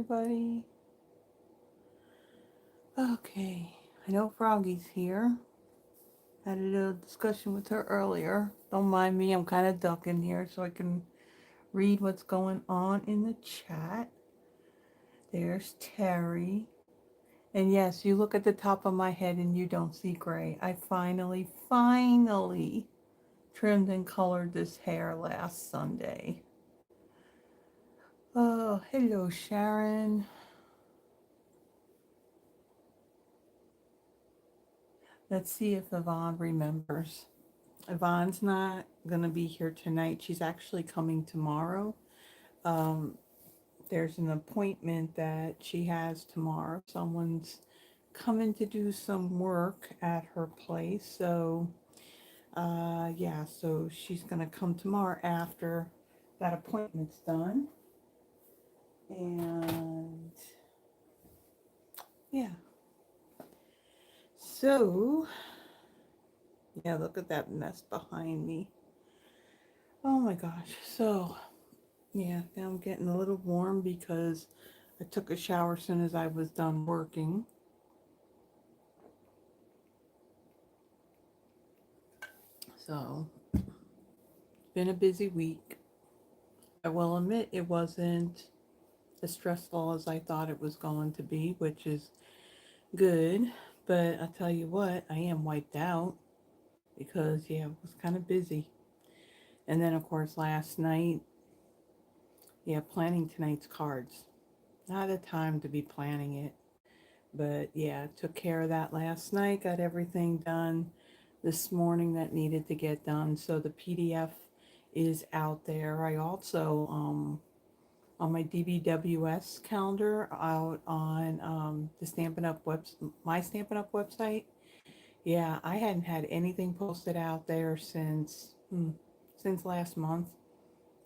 everybody. Okay, I know Froggy's here. Had a little discussion with her earlier. Don't mind me, I'm kind of ducking here so I can read what's going on in the chat. There's Terry. And yes, you look at the top of my head and you don't see gray. I finally trimmed and colored this hair last Sunday. Oh, hello, Sharon. Let's see if Yvonne remembers. Yvonne's not going to be here tonight. She's actually coming tomorrow. Um, there's an appointment that she has tomorrow. Someone's coming to do some work at her place. So, yeah, so she's going to come tomorrow after that appointment's done. And, yeah. So, yeah, look at that mess behind me. Oh my gosh. So, yeah, now I'm getting a little warm because I took a shower as soon as I was done working. So, it's been a busy week. I will admit it wasn't as stressful as I thought it was going to be, which is good. But I tell you what, I am wiped out because, yeah, it was kind of busy. And then, of course, last night, yeah, planning tonight's cards. Not a time to be planning it. But yeah, took care of that last night, got everything done this morning that needed to get done. So the PDF is out there. I also, on my DBWS calendar out on the Stampin' Up my Stampin' Up website. Yeah, I hadn't had anything posted out there since last month.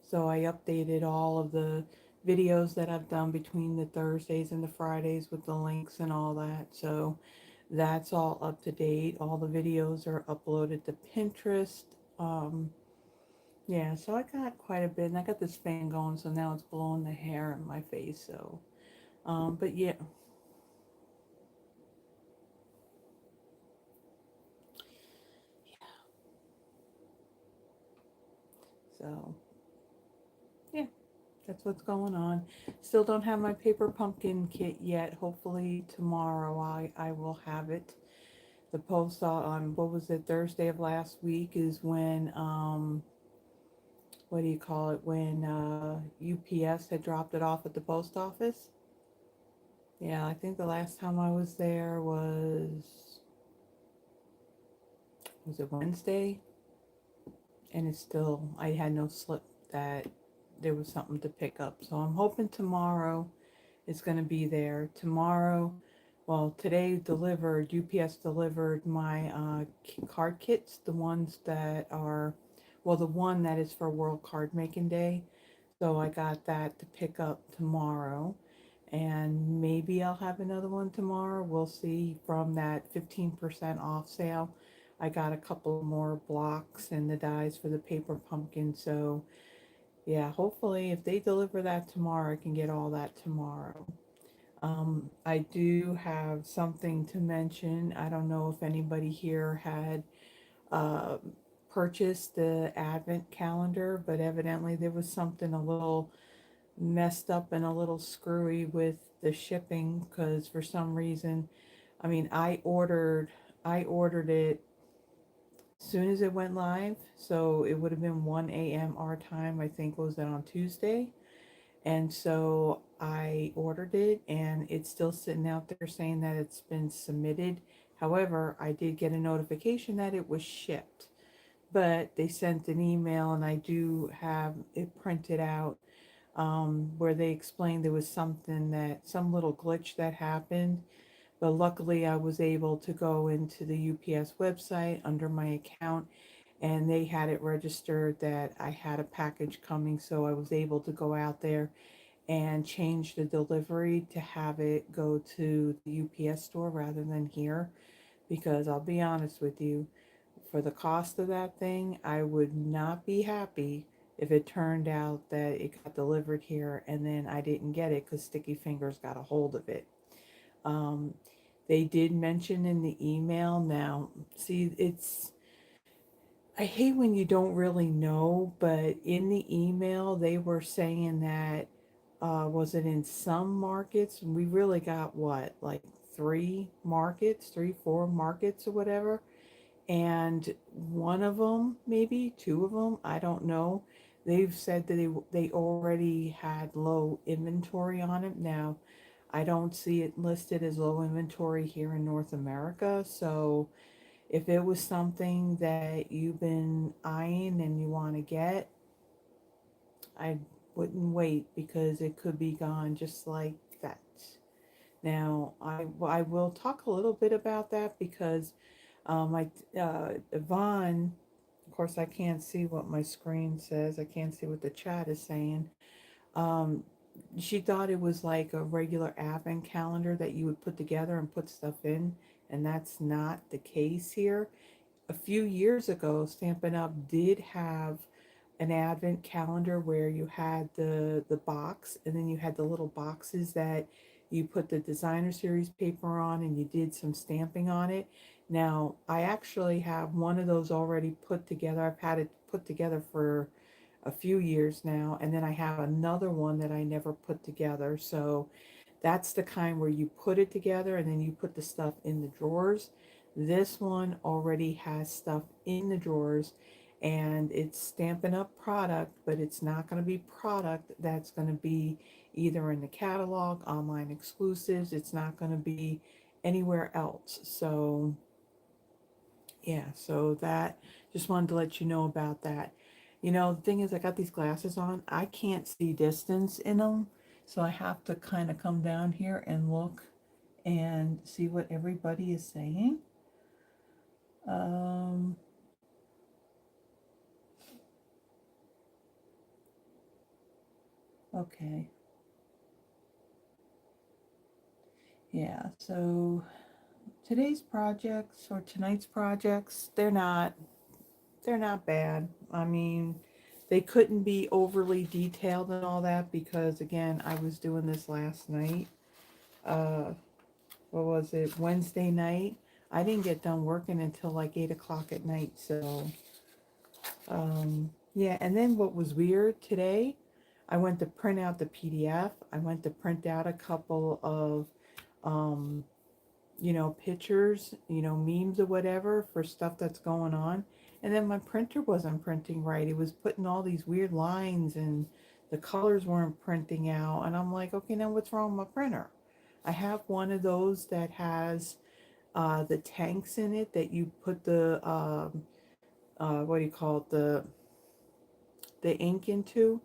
So I updated all of the videos that I've done between the Thursdays and the Fridays with the links and all that. So that's all up to date. All the videos are uploaded to Pinterest. Um, yeah, so I got quite a bit. And I got this fan going, so now it's blowing the hair in my face. So, but yeah. So, yeah. That's what's going on. Still don't have my paper pumpkin kit yet. Hopefully tomorrow I will have it. The post on what was it, Thursday of last week is when what do you call it, when UPS had dropped it off at the post office. Yeah, I think the last time I was there was it Wednesday, and it's still, I had no slip that there was something to pick up. So I'm hoping tomorrow it's going to be there. Tomorrow, well, today delivered, UPS delivered my card kits, the ones that are, well, the one that is for World Card Making Day. So I got that to pick up tomorrow. And maybe I'll have another one tomorrow. We'll see. From that 15% off sale, I got a couple more blocks and the dies for the paper pumpkin. So yeah, hopefully if they deliver that tomorrow, I can get all that tomorrow. I do have something to mention. I don't know if anybody here had uh, purchased the advent calendar, but evidently there was something a little messed up and a little screwy with the shipping because for some reason, I mean, I ordered it as soon as it went live, so it would have been 1 a.m. our time. I think was that on Tuesday. And so I ordered it and it's still sitting out there saying that it's been submitted. However, I did get a notification that it was shipped, but they sent an email and I do have it printed out where they explained there was some little glitch that happened. But luckily, I was able to go into the UPS website under my account and they had it registered that I had a package coming. So I was able to go out there and change the delivery to have it go to the UPS store rather than here. Because I'll be honest with you, for the cost of that thing, I would not be happy if it turned out that it got delivered here and then I didn't get it because Sticky Fingers got a hold of it. Um, they did mention in the email. Now, see, I hate when you don't really know, but in the email they were saying that was it in some markets? We really got what, like three markets, three, four markets or whatever. And one of them, maybe two of them, I don't know. They've said that they already had low inventory on it. Now, I don't see it listed as low inventory here in North America. So if it was something that you've been eyeing and you want to get, I wouldn't wait because it could be gone just like that. Now, I will talk a little bit about that because Yvonne, of course, I can't see what my screen says. I can't see what the chat is saying. Um, she thought it was like a regular advent calendar that you would put together and put stuff in, and that's not the case here. A few years ago, Stampin' Up! Did have an advent calendar where you had the box and then you had the little boxes that you put the designer series paper on and you did some stamping on it. Now, I actually have one of those already put together. I've had it put together for a few years now, and then I have another one that I never put together. So that's the kind where you put it together and then you put the stuff in the drawers. This one already has stuff in the drawers and it's Stampin' Up! Product, but it's not going to be product that's going to be either in the catalog, online exclusives. It's not going to be anywhere else. So, yeah, so that, just wanted to let you know about that. You know, the thing is, I got these glasses on. I can't see distance in them, so I have to kind of come down here and look and see what everybody is saying. Um, okay. Yeah, so today's projects or tonight's projects, they're not bad. I mean, they couldn't be overly detailed and all that because again, I was doing this last night. Uh, what was it? Wednesday night. I didn't get done working until like 8 o'clock at night. So, yeah. And then what was weird today, I went to print out the PDF. I went to print out a couple of, um, pictures, memes or whatever for stuff that's going on. And then my printer wasn't printing right. It was putting all these weird lines and the colors weren't printing out. And I'm like, okay, now what's wrong with my printer? I have one of those that has the tanks in it that you put the, what do you call it, the ink into.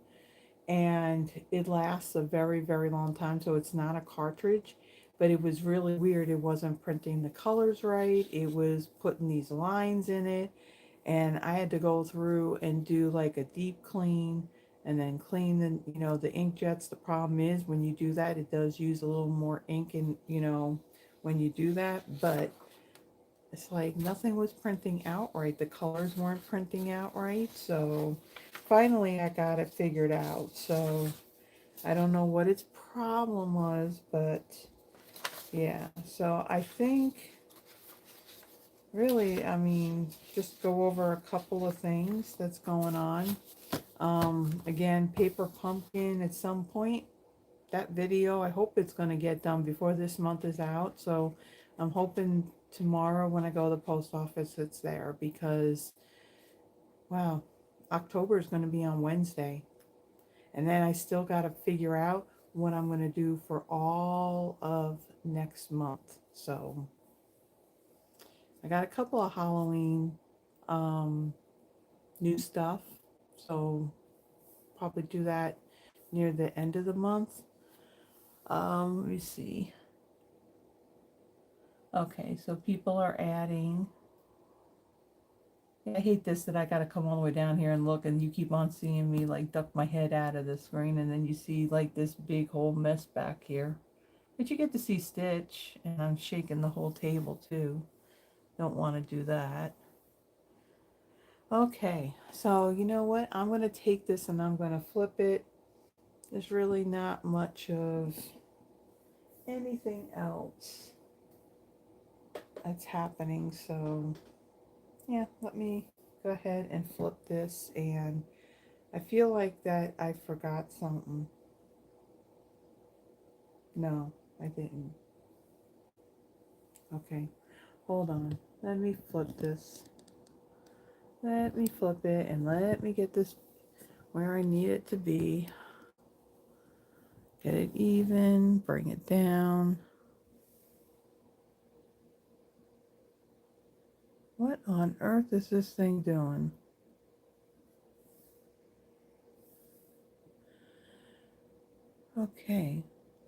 And it lasts a very, very long time. So it's not a cartridge, but it was really weird. It wasn't printing the colors right. It was putting these lines in it. And I had to go through and do like a deep clean and then clean the inkjets. The problem is when you do that, it does use a little more ink and, when you do that, but it's like nothing was printing out right. The colors weren't printing out right. So finally I got it figured out. So I don't know what its problem was, but yeah. So I think really, I mean, just go over a couple of things that's going on. Again, Paper Pumpkin at some point. That video, I hope it's going to get done before this month is out. So I'm hoping tomorrow when I go to the post office it's there because, wow, October is going to be on Wednesday. And then I still got to figure out what I'm going to do for all of next month. So I got a couple of Halloween um, new stuff. So probably do that near the end of the month. Let me see. Okay, so people are adding. I hate this that I gotta come all the way down here and look and you keep on seeing me like duck my head out of the screen and then you see like this big whole mess back here. But you get to see Stitch and I'm shaking the whole table too. Don't want to do that. Okay, so you know what? I'm going to take this and I'm going to flip it. There's really not much of anything else that's happening. So yeah, let me go ahead and flip this. And I feel like that I forgot something. No, I didn't. Okay, hold on. Let me flip this. Let me flip it and let me get this where I need it to be. Get it even, bring it down. What on earth is this thing doing? Okay,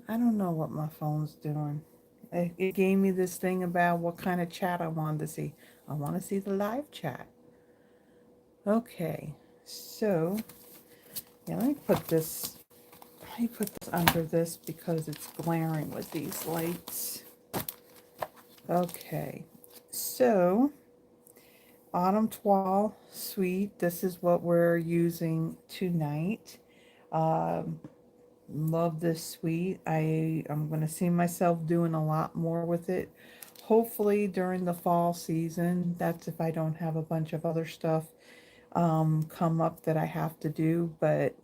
I don't know what my phone's doing. It gave me this thing about what kind of chat I wanted to see. I want to see the live chat. Okay, so yeah, let me put this under this because it's glaring with these lights. Okay, so Autumn Toile Suite, this is what we're using tonight. Um, Love this suite. I'm going to see myself doing a lot more with it. Hopefully during the fall season. That's if I don't have a bunch of other stuff come up that I have to do. But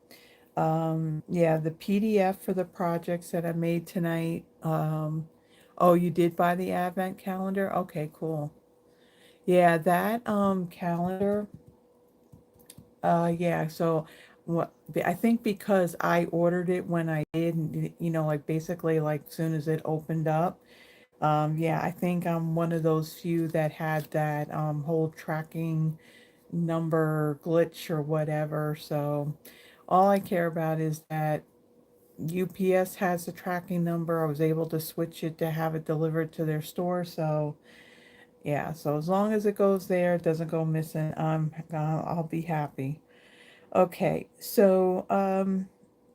yeah, the PDF for the projects that I made tonight. Oh, you did buy the advent calendar? Okay, cool. Yeah, that calendar. Yeah, so what I think because I ordered it when I did, you know, like basically like soon as it opened up. Yeah, I think I'm one of those few that had that whole tracking number glitch or whatever. So all I care about is that UPS has the tracking number. I was able to switch it to have it delivered to their store. So yeah, so as long as it goes there, it doesn't go missing, I'll be happy. Okay, so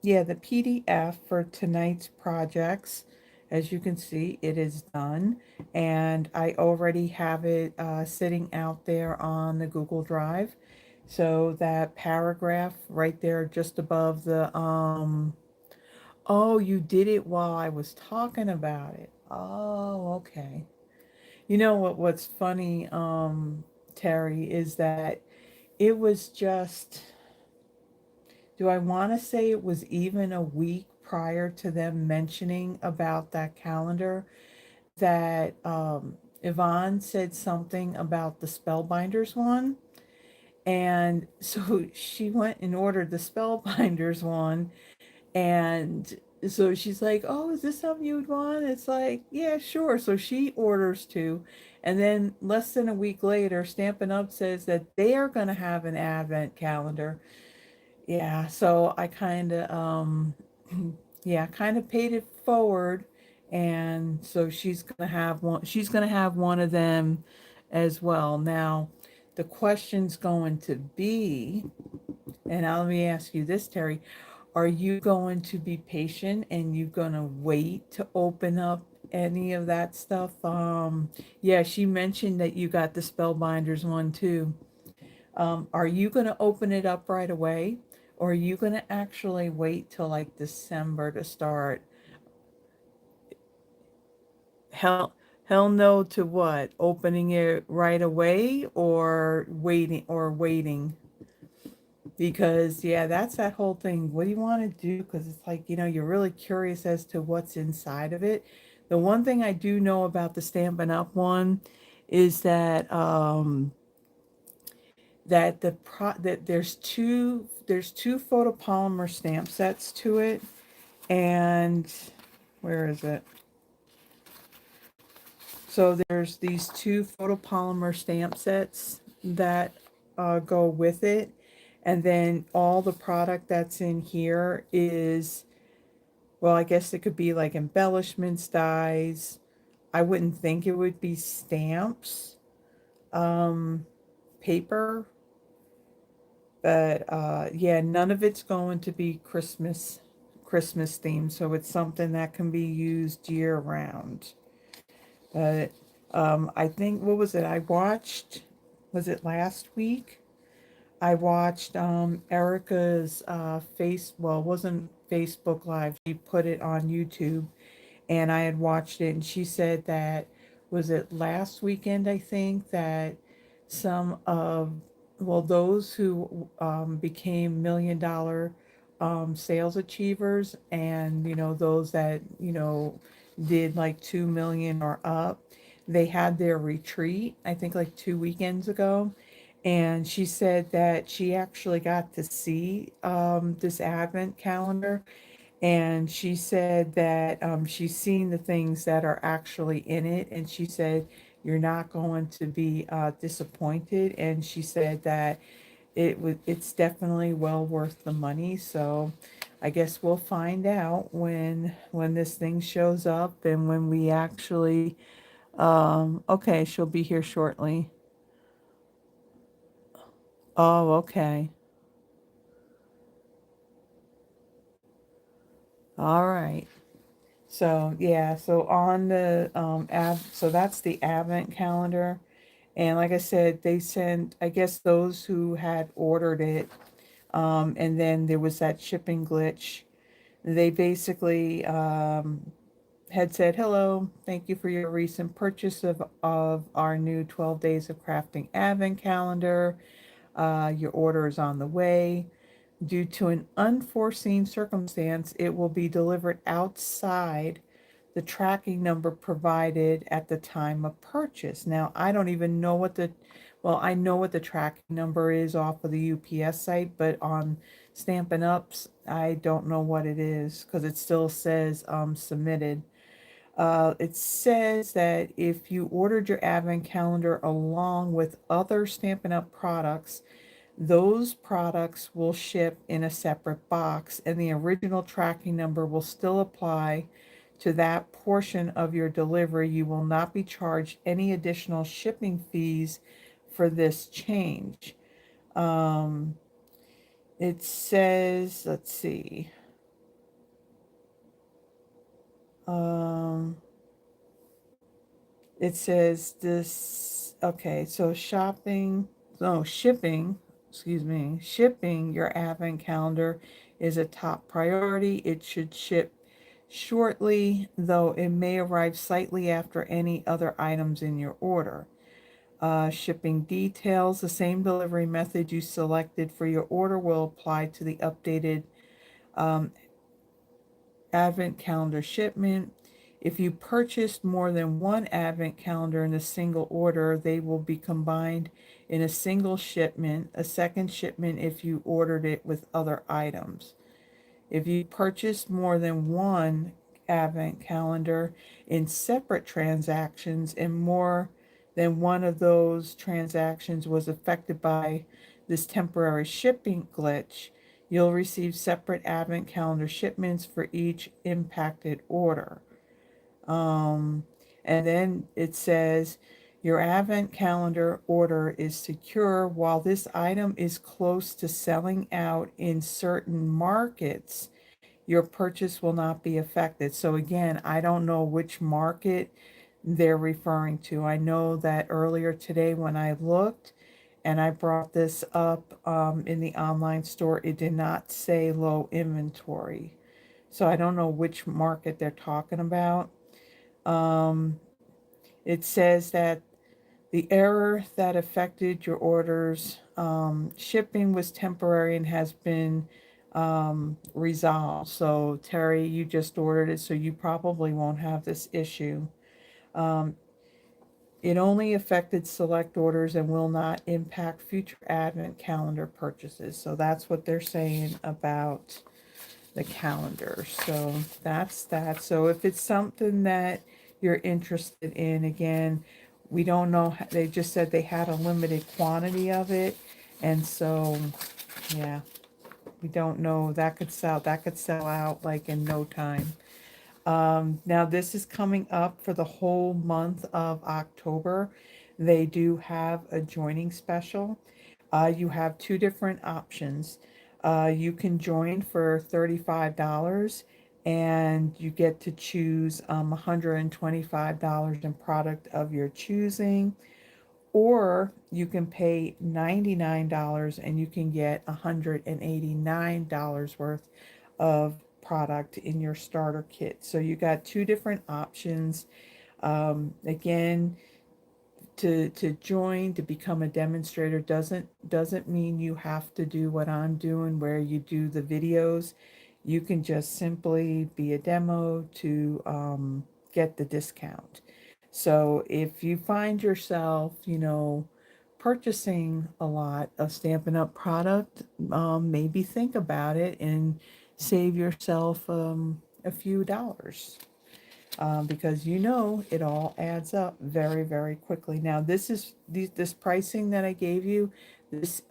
yeah, the PDF for tonight's projects, as you can see, it is done, and I already have it sitting out there on the Google Drive. So that paragraph right there, just above the oh, you did it while I was talking about it. Oh, okay. You know what's funny, Terry, is that it was just, do I want to say it was even a week prior to them mentioning about that calendar that Yvonne said something about the Spellbinders one. And so she went and ordered the Spellbinders one. And so she's like, oh, is this something you would want? It's like, yeah, sure. So she orders two. And then less than a week later, Stampin' Up says that they are going to have an advent calendar. Yeah, so I kind of yeah, kind of paid it forward, and so she's going to have one of them as well. Now, the question's going to be, and now let me ask you this, Terry, are you going to be patient and you going to wait to open up any of that stuff? Yeah, she mentioned that you got the Spellbinders one too. Are you going to open it up right away? Or are you going to actually wait till like December to start? Hell, hell no to what? Opening it right away or waiting? Because yeah, that's that whole thing. What do you want to do? Because it's like, you know, you're really curious as to what's inside of it. The one thing I do know about the Stampin' Up one is that that there's two photopolymer stamp sets to it, and where is it? So there's these two photopolymer stamp sets that go with it, and then all the product that's in here is, well, I guess it could be like embellishments, dyes. I wouldn't think it would be stamps, um, paper. But yeah, none of it's going to be Christmas themed, so it's something that can be used year round. But I think, what was it I watched? Was it last week? I watched Erica's well, it wasn't Facebook Live. She put it on YouTube, and I had watched it, and she said that, was it last weekend, I think, that some of, well, those who became $1 million sales achievers, and those that did like 2 million or up, they had their retreat, I think like 2 weekends ago. And she said that she actually got to see this advent calendar, and she said that she's seen the things that are actually in it, and she said you're not going to be disappointed, and she said that it's definitely well worth the money. So I guess we'll find out when this thing shows up, and when we actually okay, she'll be here shortly. Oh, okay. All right. So yeah, so on the so that's the advent calendar. And like I said, they sent, I guess, those who had ordered it, and then there was that shipping glitch. They basically had said, "Hello, thank you for your recent purchase of our new 12 Days of Crafting Advent Calendar. Your order is on the way. Due to an unforeseen circumstance, it will be delivered outside the tracking number provided at the time of purchase." Now, I don't even know well, I know what the tracking number is off of the UPS site, but on Stampin' Up's, I don't know what it is because it still says submitted. It says that if you ordered your advent calendar along with other Stampin' Up products, those products will ship in a separate box, and the original tracking number will still apply to that portion of your delivery. You will not be charged any additional shipping fees for this change. Um, it says, let's see. Um, it says this, okay, so shipping, excuse me, shipping your advent calendar is a top priority. It should ship shortly, though it may arrive slightly after any other items in your order. Shipping details: the same delivery method you selected for your order will apply to the updated um, advent calendar shipment. If you purchased more than one advent calendar in a single order, they will be combined in a single shipment, a second shipment if you ordered it with other items. If you purchased more than one advent calendar in separate transactions, and more than one of those transactions was affected by this temporary shipping glitch, you'll receive separate advent calendar shipments for each impacted order. Um, and then it says your advent calendar order is secure. While this item is close to selling out in certain markets, your purchase will not be affected. So again, I don't know which market they're referring to. I know that earlier today when I looked and I brought this up in the online store, it did not say low inventory. So I don't know which market they're talking about. Um, it says that the error that affected your order's shipping was temporary and has been resolved. So, Terry, you just ordered it, so you probably won't have this issue. Um, it only affected select orders and will not impact future advent calendar purchases. So that's what they're saying about the calendar. So that's that. So if it's something that you're interested in, again, we don't know. They just said they had a limited quantity of it, and so yeah, we don't know. That could sell out like in no time. Now this is coming up for the whole month of October. They do have a joining special. You have two different options. You can join for $35, and you get to choose $125 in product of your choosing. or you can pay $99 and you can get $189 worth of product in your starter kit. So you got two different options. Again, to join, to become a demonstrator doesn't mean you have to do what I'm doing where you do the videos. You can just simply be a demo to get the discount. So if you find yourself, purchasing a lot of Stampin' Up product, maybe think about it and save yourself a few dollars. Because it all adds up very, very quickly. Now, this pricing that I gave you. This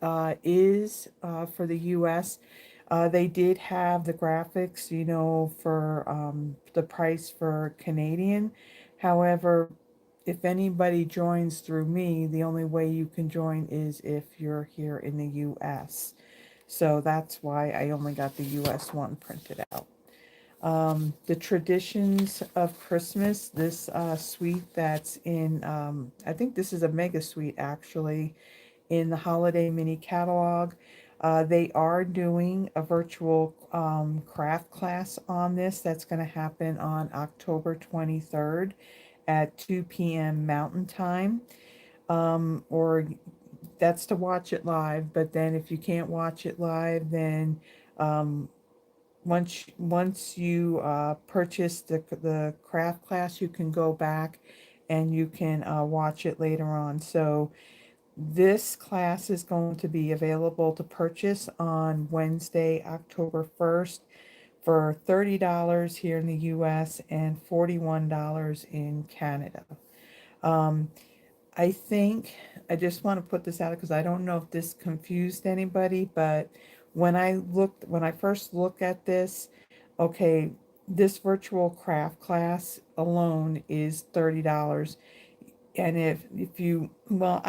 is for the U.S. They did have the graphics, for the price for Canadian. However, if anybody joins through me, the only way you can join is if you're here in the U.S. So that's why I only got the U.S. one printed out. The Traditions of Christmas, this suite that's in, I think this is a mega suite actually, in the Holiday Mini Catalog. They are doing a virtual craft class on this. That's going to happen on October 23rd at 2 p.m. Mountain Time. Or that's to watch it live, but then if you can't watch it live, then um, once you purchase the craft class, you can go back and you can watch it later on. So this class is going to be available to purchase on Wednesday, October 1st for $30 here in the US and $41 in Canada. Um, I think I just want to put this out because I don't know if this confused anybody, but when I first looked at this, okay, this virtual craft class alone is $30. And if you, well,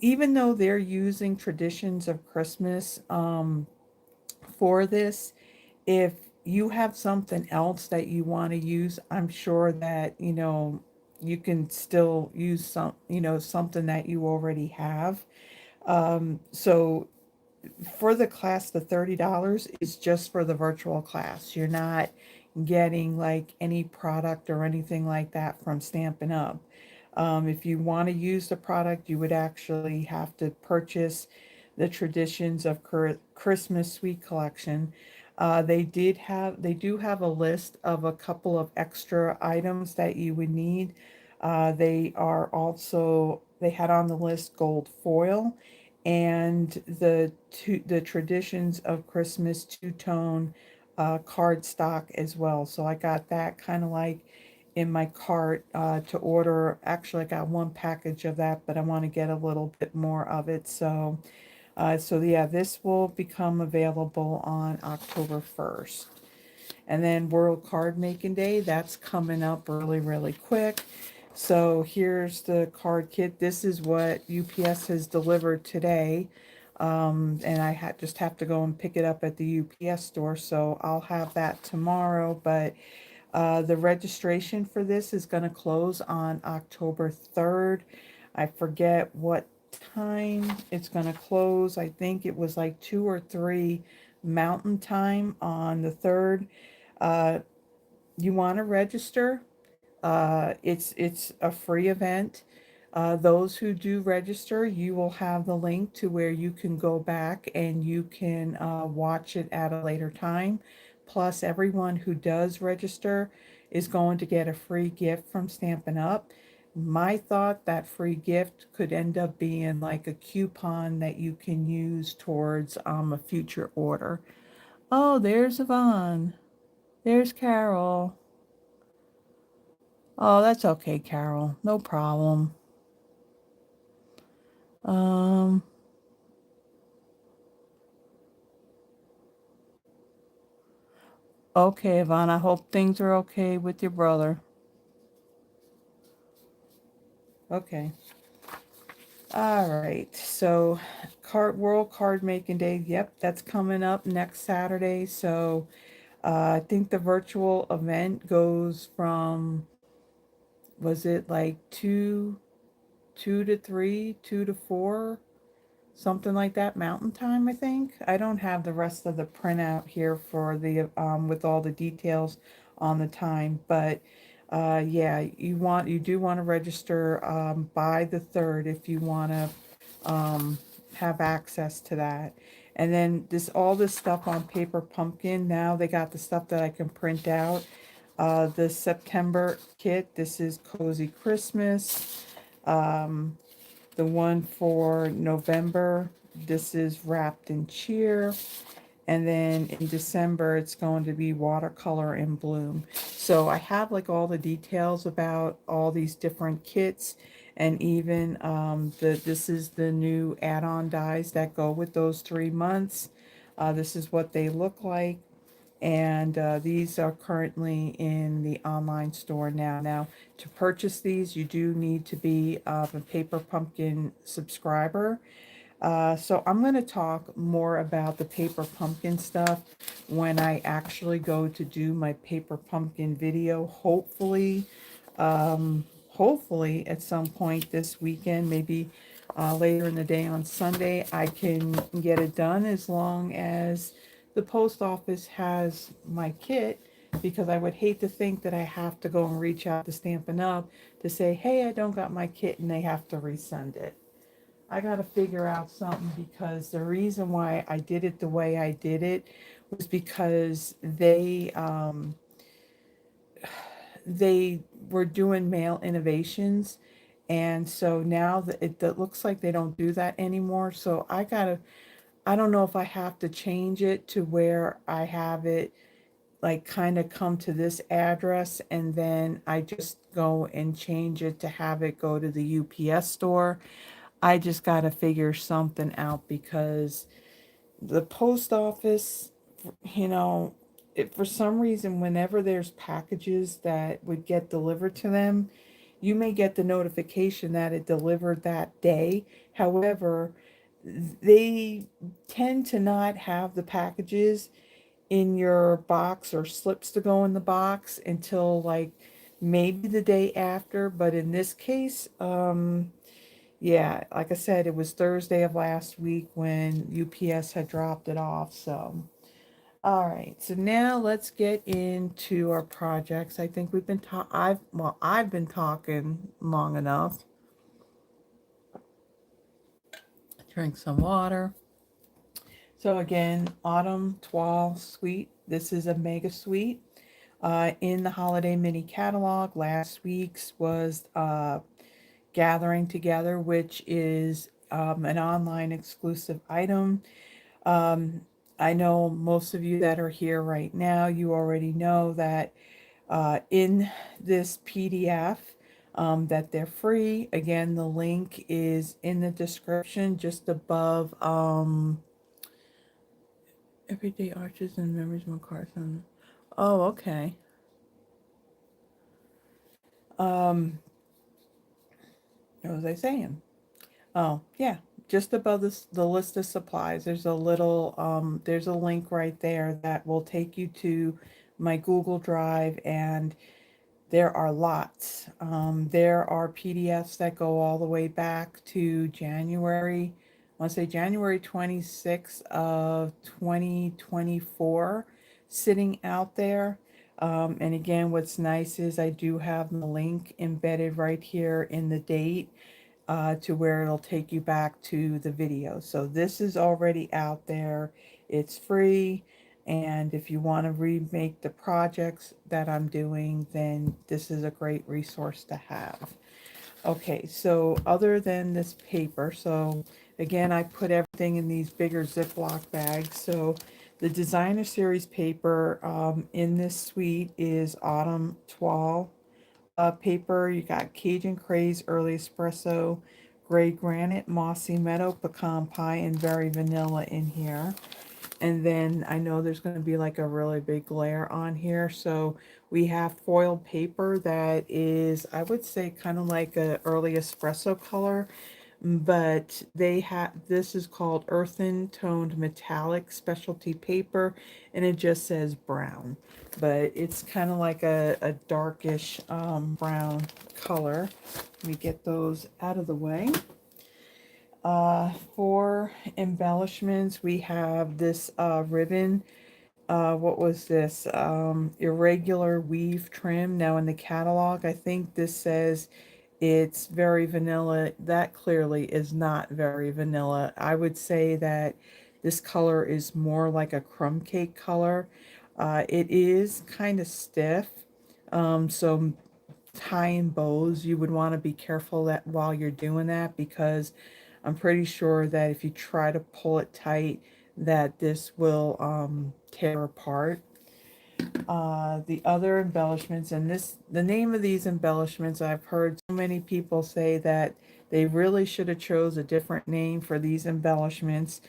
even though they're using Traditions of Christmas for this, if you have something else that you want to use, I'm sure that, you can still use something that you already have. So for the class, the $30 is just for the virtual class. You're not getting like any product or anything like that from Stampin' Up. If you want to use the product, you would actually have to purchase the Traditions of Christmas Suite Collection. They do have a list of a couple of extra items that you would need. They had on the list gold foil and the Traditions of Christmas two-tone cardstock as well. So I got that kind of like in my cart to order. Actually, I got one package of that, but I want to get a little bit more of it. So yeah, this will become available on October 1st. And then World Card Making Day, that's coming up really, really quick. So here's the card kit. This is what UPS has delivered today. And I just have to go and pick it up at the UPS store. So I'll have that tomorrow. But the registration for this is going to close on October 3rd. I forget what time it's going to close. I think it was like 2 or 3 Mountain Time on the 3rd. Uh, you want to register. It's a free event. Those who do register, you will have the link to where you can go back and you can watch it at a later time. Plus, everyone who does register is going to get a free gift from Stampin' Up. My thought, that free gift could end up being like a coupon that you can use towards a future order. Oh, there's Yvonne. There's Carol. Oh, that's okay, Carol. No problem. Um, okay, Yvonne, I hope things are okay with your brother. Okay. All right. So, World Card Making Day. Yep, that's coming up next Saturday. So, I think the virtual event goes from, was it like 2 2 to 3, 2 to 4, something like that, mountain time, I think. I don't have the rest of the printout here for the with all the details on the time, but yeah, you do want to register by the 3rd if you want to have access to that. And then all this stuff on Paper Pumpkin, now they got the stuff that I can print out. The September kit, this is Cozy Christmas. The one for November, this is Wrapped in Cheer. And then in December, it's going to be Watercolor in Bloom. So I have like all the details about all these different kits, and even this is the new add-on dies that go with those 3 months. This is what they look like. And these are currently in the online store now. Now, to purchase these, you do need to be a Paper Pumpkin subscriber. So I'm going to talk more about the Paper Pumpkin stuff when I actually go to do my Paper Pumpkin video. Hopefully at some point this weekend, maybe later in the day on Sunday, I can get it done, as long as the post office has my kit, because I would hate to think that I have to go and reach out to Stampin' Up! To say, hey, I don't got my kit, and they have to resend it. I got to figure out something, because the reason why I did it the way I did it was because they were doing mail innovations, and so now that it looks like they don't do that anymore. So I don't know if I have to change it to where I have it like kind of come to this address, and then I just go and change it to have it go to the UPS store. I just got to figure something out, because the post office, for some reason, whenever there's packages that would get delivered to them, you may get the notification that it delivered that day. However, they tend to not have the packages in your box or slips to go in the box until like maybe the day after. But in this case, yeah, like I said, it was Thursday of last week when UPS had dropped it off. So, all right. So now let's get into our projects. I think we've been I've been talking long enough. Drink some water. So again, Autumn Toile Suite. This is a mega suite. In the holiday mini catalog, last week's was Gathering Together, which is an online exclusive item. I know most of you that are here right now, you already know that in this PDF, that they're free. Again, the link is in the description just above Everyday Arches and Memories of McCarthy. Oh, okay. What was I saying? Oh, yeah. Just above the list of supplies, there's there's a link right there that will take you to my Google Drive, and there are lots. There are PDFs that go all the way back to January, I want to say January 26th of 2024, sitting out there. And again, what's nice is I do have the link embedded right here in the date, to where it'll take you back to the video. So this is already out there. It's free. And if you want to remake the projects that I'm doing, then this is a great resource to have. Okay, so other than this paper, so again, I put everything in these bigger Ziploc bags. So the designer series paper in this suite is Autumn Toile paper. You got Cajun, Craze, Early Espresso, Gray Granite, Mossy, Meadow, Pecan Pie, and Very Vanilla in here. And then I know there's going to be like a really big glare on here. So we have foil paper that is, I would say, kind of like a early espresso color. But this is called Earthen Toned Metallic Specialty Paper, and it just says brown. But it's kind of like a darkish brown color. Let me get those out of the way. For embellishments, we have this ribbon. What was this? Irregular weave trim. Now in the catalog, I think this says it's very vanilla. That clearly is not very vanilla. I would say that this color is more like a crumb cake color. It is kind of stiff. So tying bows, you would want to be careful that while you're doing that, because I'm pretty sure that if you try to pull it tight, that this will tear apart. The other embellishments, and the name of these embellishments, I've heard so many people say that they really should have chose a different name for these embellishments.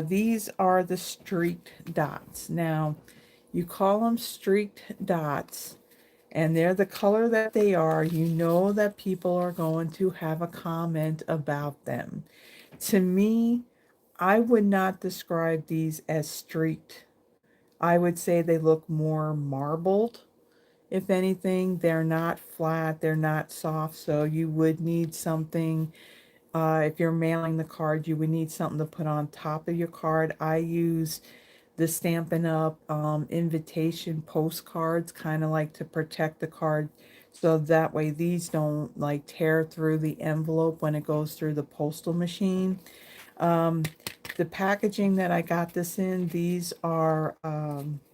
These are the streaked dots. Now, you call them streaked dots, and they're the color that they are. You know that people are going to have a comment about them. To me, I would not describe these as streaked. I would say they look more marbled. If anything, they're not flat, they're not soft, so you would need something, if you're mailing the card, you would need something to put on top of your card. I use the Stampin' Up! Invitation postcards, kind of like to protect the card, so that way these don't like tear through the envelope when it goes through the postal machine. Um, the packaging that I got this in, these are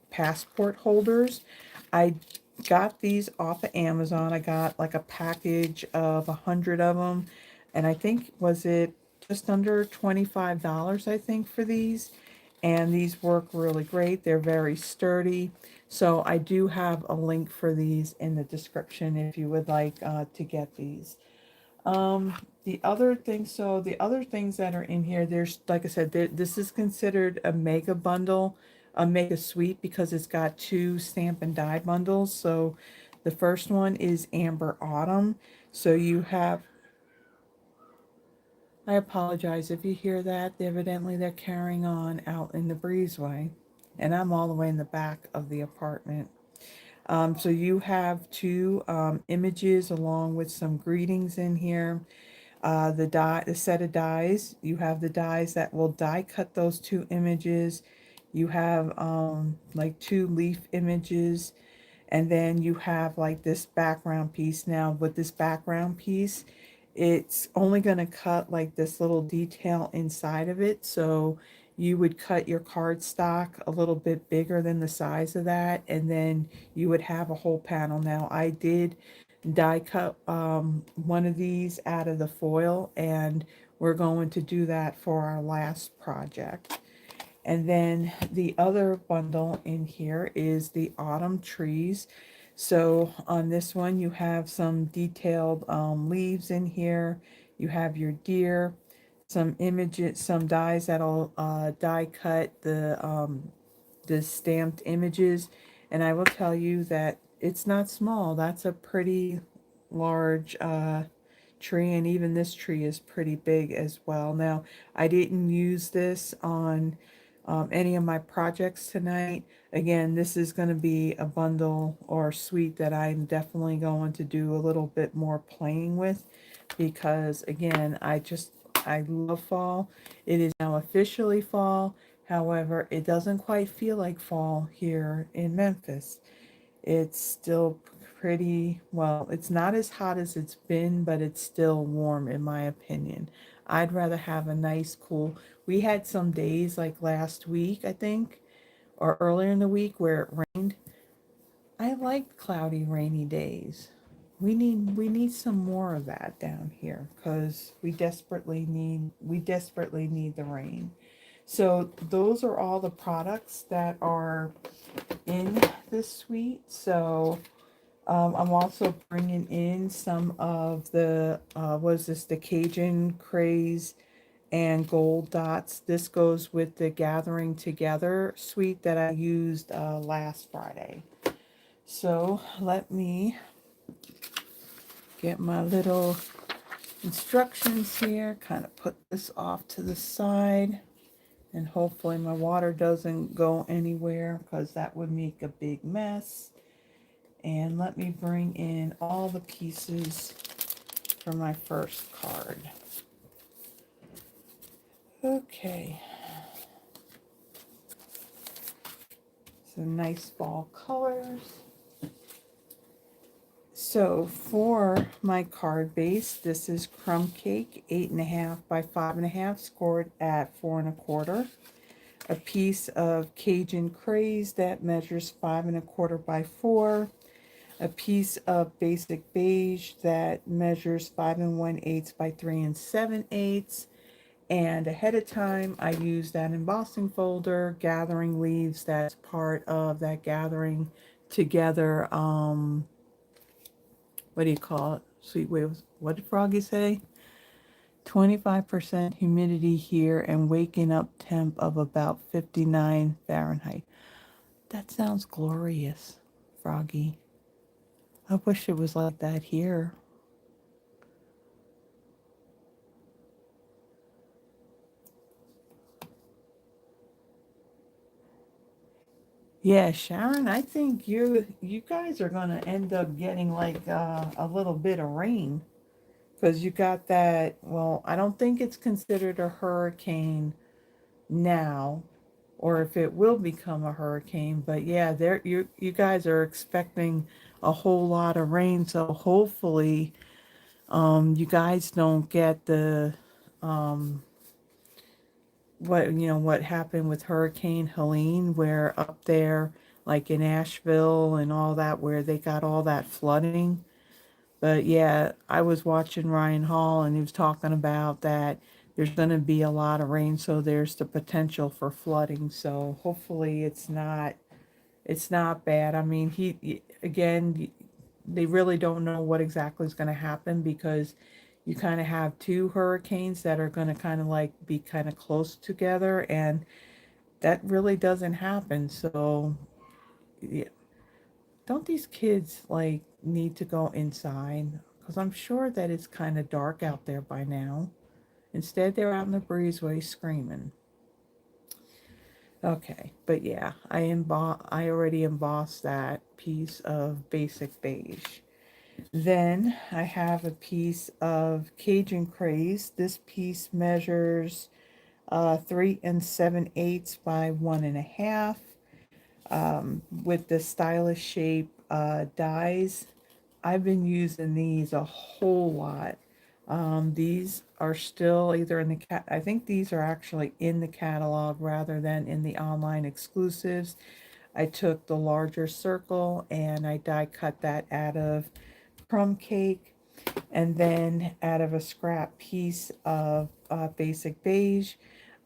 passport holders. I got these off of Amazon. I got like a package of 100 of them, and I think, was it just under $25, I think, for these. And these work really great. They're very sturdy. So I do have a link for these in the description if you would like to get these. The other things, so the other things that are in here, there's, like I said, this is considered a mega bundle, a mega suite, because it's got two stamp and die bundles. So the first one is Amber Autumn. So you have, I apologize if you hear that. Evidently they're carrying on out in the breezeway, and I'm all the way in the back of the apartment. So you have two images along with some greetings in here. The set of dies, you have the dies that will die cut those two images. You have like two leaf images, and then you have like this background piece. Now with this background piece, it's only going to cut like this little detail inside of it, so you would cut your cardstock a little bit bigger than the size of that, and then you would have a whole panel. Now I did die cut one of these out of the foil, and we're going to do that for our last project. And then the other bundle in here is the autumn trees. So on this one, you have some detailed leaves in here. You have your deer, some images, some dies that'll die cut the stamped images. And I will tell you that it's not small. That's a pretty large tree, and even this tree is pretty big as well. Now, I didn't use this on any of my projects tonight. Again, this is going to be a bundle or suite that I'm definitely going to do a little bit more playing with, because again, I love fall. It is now officially fall. However, it doesn't quite feel like fall here in Memphis. It's still pretty, well, it's not as hot as it's been, but it's still warm in my opinion. I'd rather have a nice cool, we had some days like last week, I think, or earlier in the week where it rained. I like cloudy, rainy days. We need some more of that down here, because we desperately need the rain. So those are all the products that are in this suite. So I'm also bringing in some of the the Cajun Craze and gold dots. This goes with the Gathering Together suite that I used last Friday. So let me get my little instructions here, kind of put this off to the side, and hopefully my water doesn't go anywhere, because that would make a big mess. And let me bring in all the pieces for my first card. Okay. Some nice fall colors. So for my card base, this is Crumb Cake, 8.5 by 5.5, scored at 4 1/4. A piece of Cajun Craze that measures 5 1/4 by 4. A piece of basic beige that measures 5 1/8 by 3 7/8. And ahead of time, I used that embossing folder, Gathering Leaves. That's part of that Gathering Together, what do you call it? Sweet waves. What did Froggy say? 25% humidity here and waking up temp of about 59 Fahrenheit. That sounds glorious, Froggy. I wish it was like that here. Yeah, Sharon, I think you guys are gonna end up getting like a little bit of rain because you got that. Well, I don't think it's considered a hurricane now, or if it will become a hurricane. But yeah, there you guys are expecting a whole lot of rain, so hopefully you guys don't get the what happened with Hurricane Helene, where up there, like in Asheville and all that, where they got all that flooding. But yeah, I was watching Ryan Hall and he was talking about that there's going to be a lot of rain, so there's the potential for flooding. So hopefully it's not bad. I mean, again, they really don't know what exactly is going to happen because you kind of have two hurricanes that are going to kind of like be kind of close together, and that really doesn't happen. So yeah, don't these kids like need to go inside? Because I'm sure that it's kind of dark out there by now. Instead, they're out in the breezeway screaming. Okay, but yeah, I already embossed that piece of basic beige. Then I have a piece of Cajun Craze. This piece measures 3 7/8 by 1.5, with the stylish shape dies. I've been using these a whole lot. These are still either in the I think these are actually in the catalog rather than in the online exclusives. I took the larger circle and I die cut that out of Crumb Cake, and then out of a scrap piece of basic beige,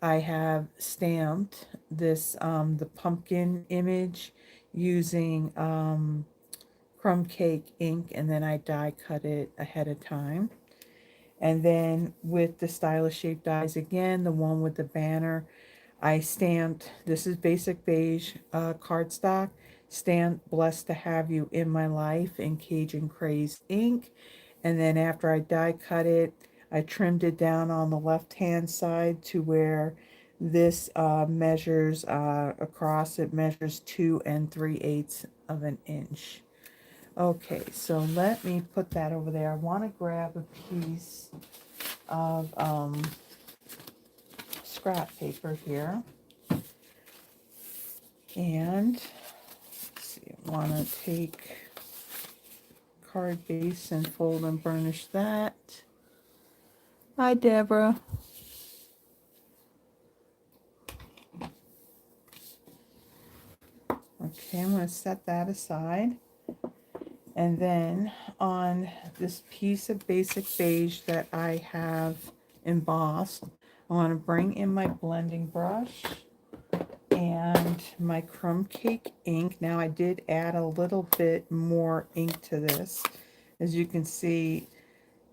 I have stamped this the pumpkin image using Crumb Cake ink, and then I die cut it ahead of time. And then with the stylish shape dies again, the one with the banner, I stamped, this is basic beige cardstock, stamped Blessed to Have You in My Life in Cajun Craze ink. And then after I die cut it, I trimmed it down on the left hand side to where this measures across, it measures 2 3/8 of an inch. Okay, so let me put that over there. I want to grab a piece of scrap paper here. And let's see, I want to take card base and fold and burnish that. Hi, Deborah. Okay, I'm going to set that aside. And then on this piece of basic beige that I have embossed, I want to bring in my blending brush and my Crumb Cake ink. Now I did add a little bit more ink to this. As you can see,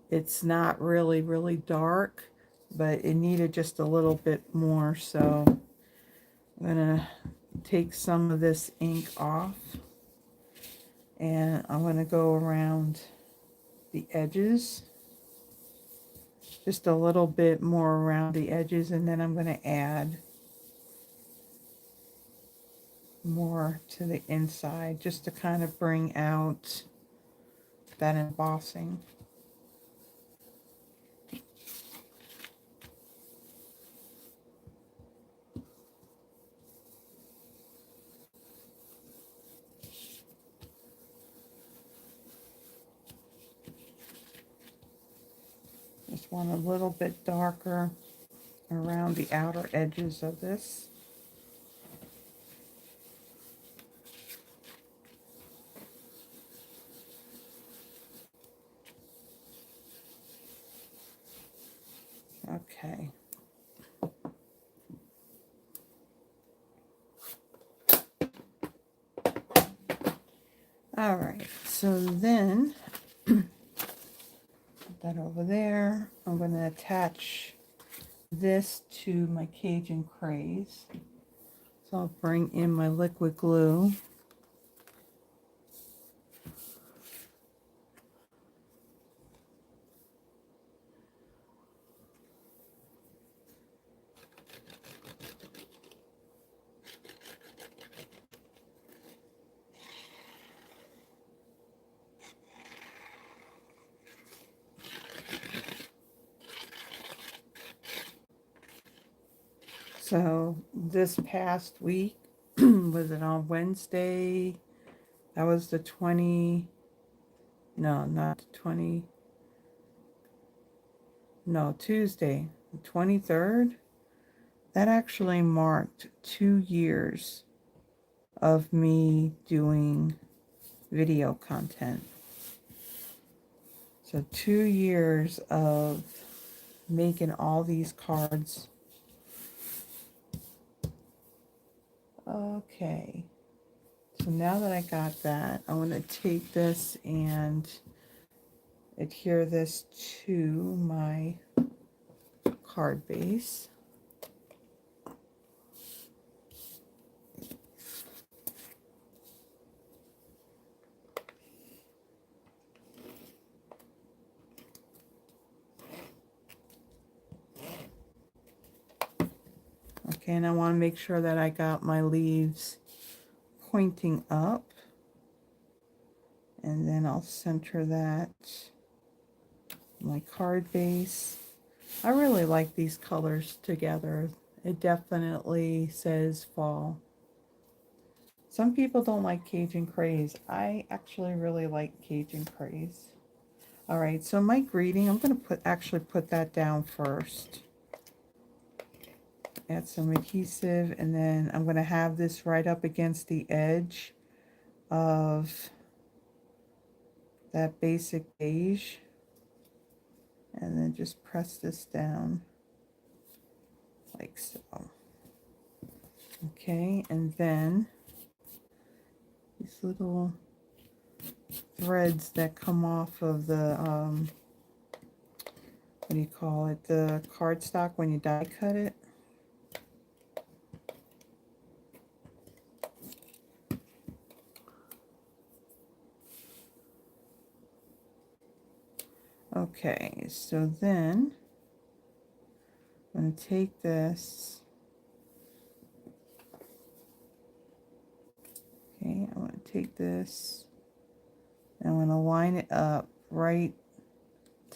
it's not really dark, but it needed just a little bit more. So I'm gonna take some of this ink off, and I'm gonna go around the edges, just a little bit more around the edges, and then I'm gonna add more to the inside just to kind of bring out that embossing. one a little bit darker around the outer edges of this. Okay. All right, so then put that over there. I'm going to attach this to my Cajun Craze. So I'll bring in my liquid glue. So this past week, was it on Wednesday? That was the 20, no, not the 20, no, Tuesday, the 23rd. That actually marked 2 years of me doing video content. So 2 years of making all these cards. Okay, so now that I got that, I want to take this and adhere this to my card base. Okay, and I want to make sure that I got my leaves pointing up. And then I'll center that my card base. I really like these colors together. It definitely says fall. Some people don't like Cajun Craze. I actually really like Cajun Craze. All right, so my greeting, I'm going to actually put that down first. Add some adhesive, and then I'm going to have this right up against the edge of that basic beige, and then just press this down like so. Okay, and then these little threads that come off of the what do you call it, the cardstock when you die cut it. Okay, so then I'm going to take this. Okay, I want to take this and I'm going to line it up right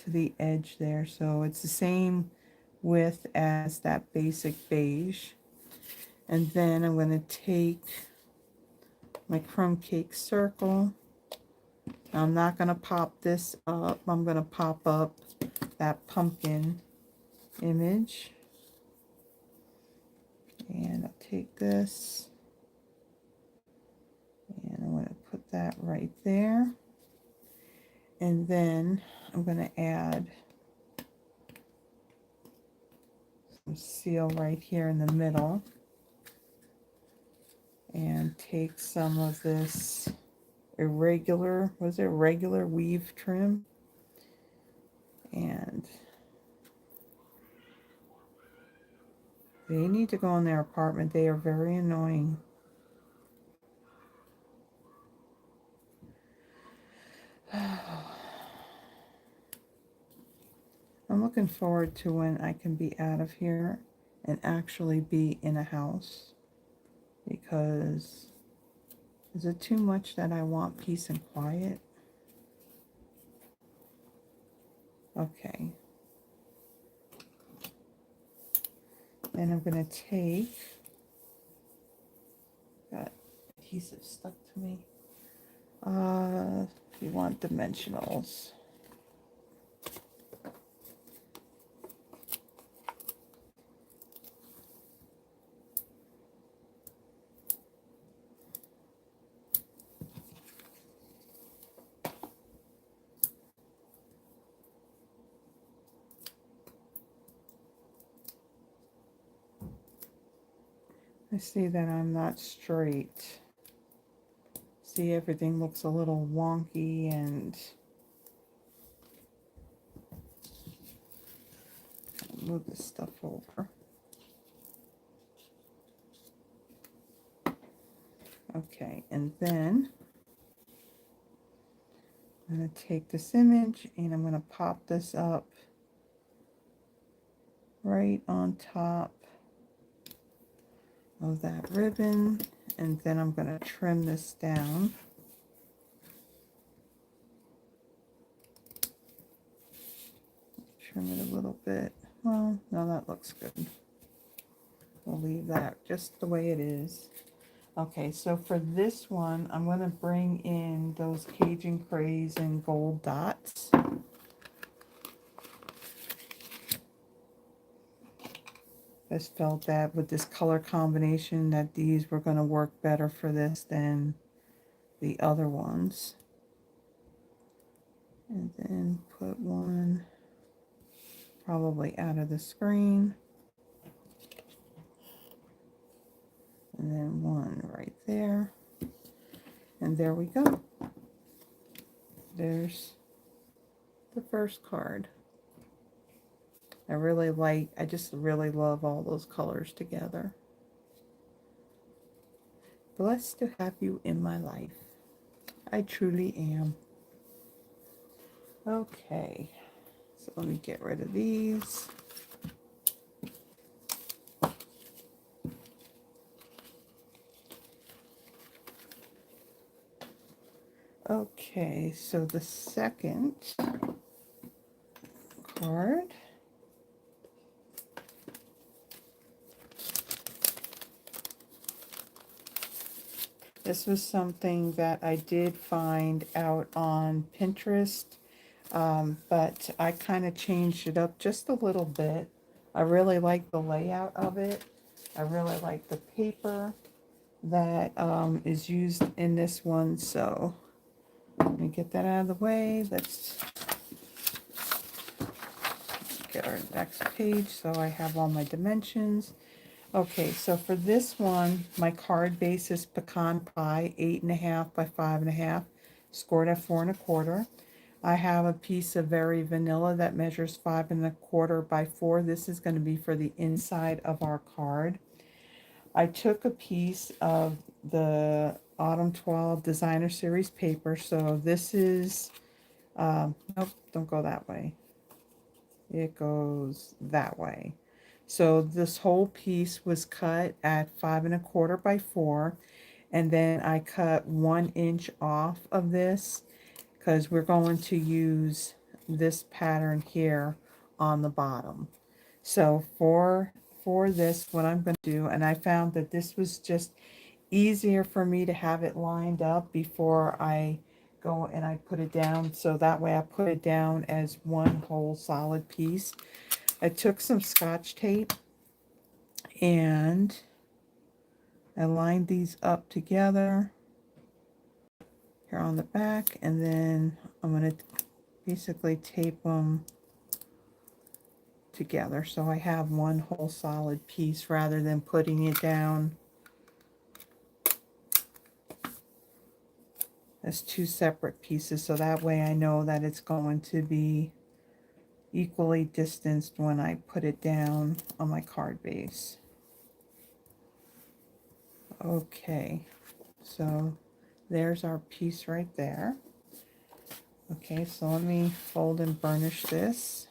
to the edge there, so it's the same width as that basic beige. And then I'm going to take my crumb cake circle. I'm not going to pop this up. I'm going to pop up that pumpkin image. And I'll take this and I'm going to put that right there. And then I'm going to add some seal right here in the middle. And take some of this irregular, was it regular weave trim? And they need to go in their apartment. They are very annoying. I'm looking forward to when I can be out of here and actually be in a house, because is it too much that I want peace and quiet? Okay. Then I'm going to take, got adhesive stuck to me. If you want dimensionals. I see that I'm not straight. See, everything looks a little wonky and move this stuff over. Okay, and then I'm going to take this image and I'm going to pop this up right on top of that ribbon, and then I'm going to trim this down. Trim it a little bit. Well, no, that looks good. We'll leave that just the way it is. Okay, so for this one, I'm going to bring in those Cajun Craze and gold dots. I just felt that with this color combination that these were going to work better for this than the other ones. And then put one probably out of the screen. And then one right there. And there we go. There's the first card. I just really love all those colors together. Blessed to have you in my life. I truly am. Okay, so let me get rid of these. Okay, so the second card. This was something that I did find out on Pinterest, but I kind of changed it up just a little bit. I really like the layout of it. I really like the paper that is used in this one. So let me get that out of the way. Let's get our next page so I have all my dimensions. Okay, so for this one, my card base is Pecan Pie, 8.5 by 5.5, scored at 4 1/4. I have a piece of Very Vanilla that measures 5 1/4 by 4. This is going to be for the inside of our card. I took a piece of the Autumn 12 Designer Series paper. So this is, nope, don't go that way. It goes that way. So this whole piece was cut at 5 1/4 by 4, and then I cut 1 inch off of this because we're going to use this pattern here on the bottom. So for this, what I'm going to do, and I found that this was just easier for me to have it lined up before I go and I put it down. So that way I put it down as one whole solid piece. I took some Scotch tape and I lined these up together here on the back, and then I'm going to basically tape them together so I have one whole solid piece rather than putting it down as two separate pieces. So that way I know that it's going to be equally distanced when I put it down on my card base. Okay, so there's our piece right there. Okay, so let me fold and burnish this.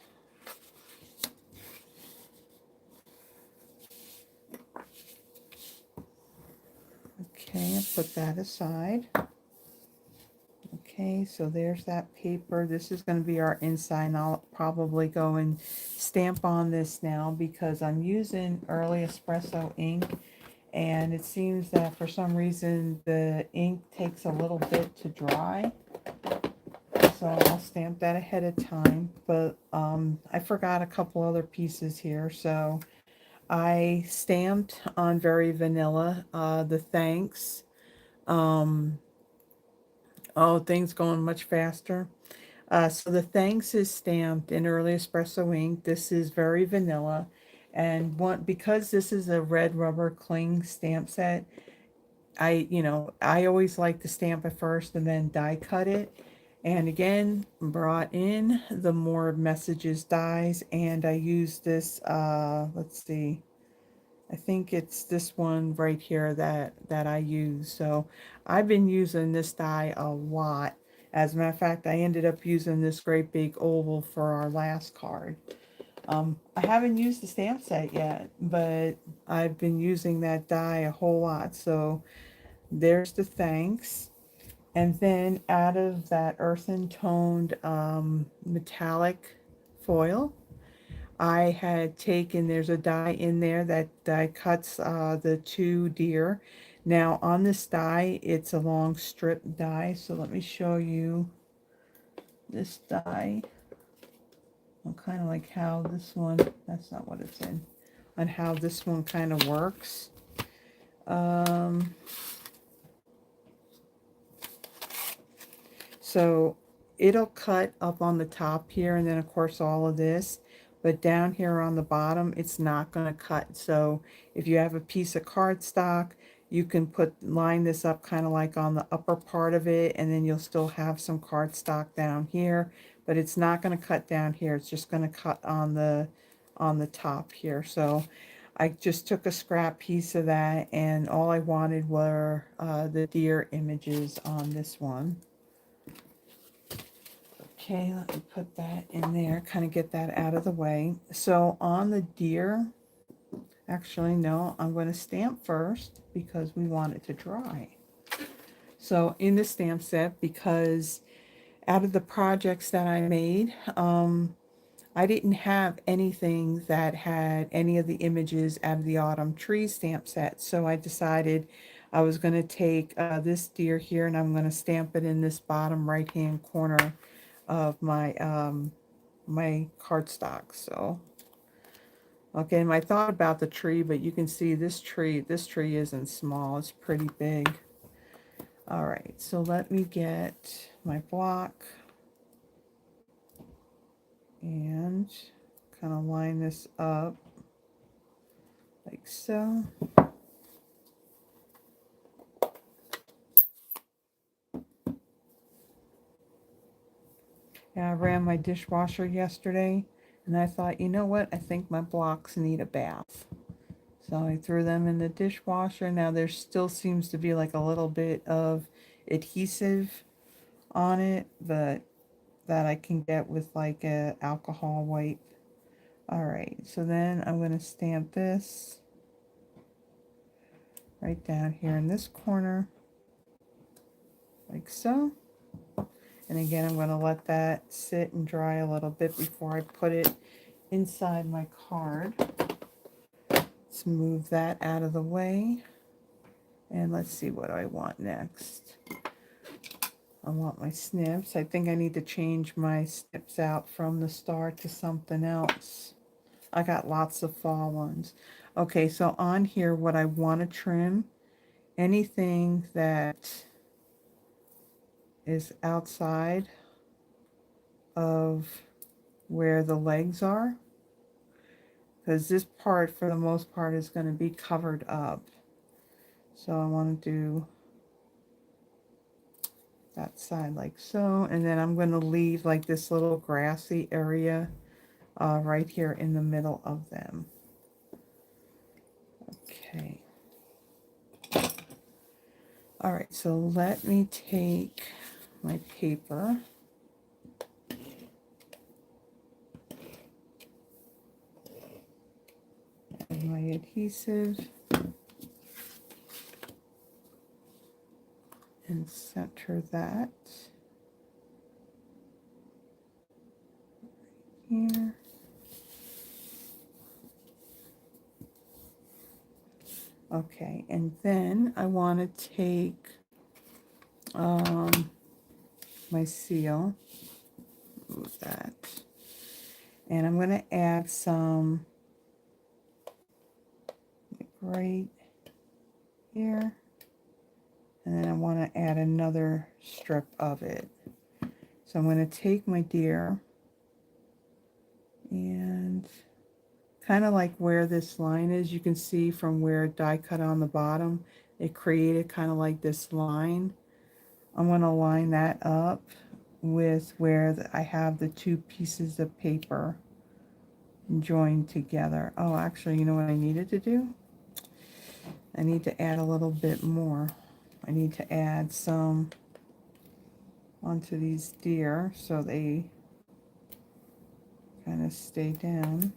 Okay, I'll put that aside. Okay, so there's that paper. This is going to be our inside, and I'll probably go and stamp on this now because I'm using Early Espresso ink, and it seems that for some reason the ink takes a little bit to dry. So I'll stamp that ahead of time, but I forgot a couple other pieces here. So I stamped on Very Vanilla the thanks. Oh, things going much faster. So the thanks is stamped in Early Espresso ink. This is Very Vanilla. And because this is a red rubber cling stamp set, I always like to stamp it first and then die cut it. And again, brought in the more messages dies, and I use this, let's see, I think it's this one right here that I use. So I've been using this die a lot. As a matter of fact, I ended up using this great big oval for our last card. I haven't used the stamp set yet, but I've been using that die a whole lot. So there's the thanks. And then out of that earthen toned metallic foil, I had taken, there's a die in there that die cuts the two deer. Now on this die, it's a long strip die. So let me show you this die. Kind of like how this one, that's not what it's in, on how this one kind of works. So it'll cut up on the top here, and then of course all of this, but down here on the bottom it's not going to cut. So if you have a piece of cardstock, you can line this up kind of like on the upper part of it, and then you'll still have some cardstock down here, but it's not going to cut down here. It's just going to cut on the top here. So I just took a scrap piece of that, and all I wanted were the deer images on this one. Okay, let me put that in there, kind of get that out of the way. So on the deer, actually no, I'm going to stamp first because we want it to dry. So in the stamp set, because out of the projects that I made, I didn't have anything that had any of the images out of the autumn trees stamp set. So I decided I was going to take this deer here, and I'm going to stamp it in this bottom right hand corner of my my cardstock. So okay, I thought about the tree, but you can see this tree isn't small, it's pretty big. All right, so let me get my block and kind of line this up like so. Yeah, I ran my dishwasher yesterday, and I thought, you know what, I think my blocks need a bath. So I threw them in the dishwasher. Now there still seems to be like a little bit of adhesive on it, but that I can get with like a alcohol wipe. All right, so then I'm going to stamp this right down here in this corner, like so. And again, I'm going to let that sit and dry a little bit before I put it inside my card. Let's move that out of the way. And let's see what I want next. I want my snips. I think I need to change my snips out from the star to something else. I got lots of fall ones. Okay, so on here, what I want to trim, anything that is outside of where the legs are, because this part, for the most part, is going to be covered up. So I want to do that side like so, and then I'm going to leave like this little grassy area right here in the middle of them. Okay. All right, so let me take my paper and my adhesive and center that here. Okay, and then I want to take my seal, move that, and I'm going to add some right here, and then I want to add another strip of it. So I'm going to take my deer and kind of like where this line is. You can see from where die cut on the bottom, it created kind of like this line. I'm going to line that up with where I have the two pieces of paper joined together. Oh, actually, you know what I needed to do? I need to add a little bit more. I need to add some onto these deer so they kind of stay down.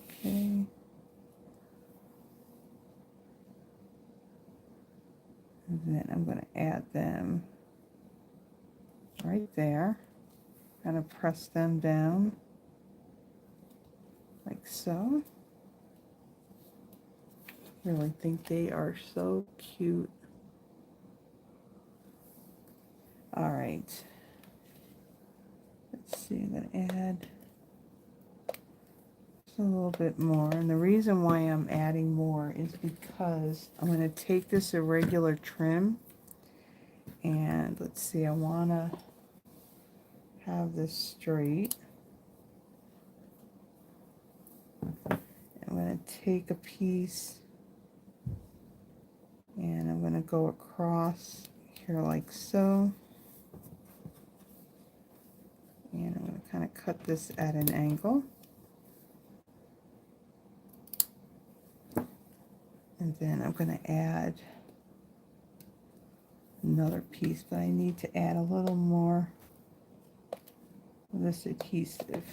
Okay. And then I'm going to add them right there. Kind of press them down like so. Really think they are so cute. All right. Let's see, I'm going to add just a little bit more. And the reason why I'm adding more is because I'm going to take this irregular trim and let's see, I want to have this straight. I'm going to take a piece and I'm going to go across here like so. And I'm going to kind of cut this at an angle. And then I'm going to add another piece, but I need to add a little more of this adhesive.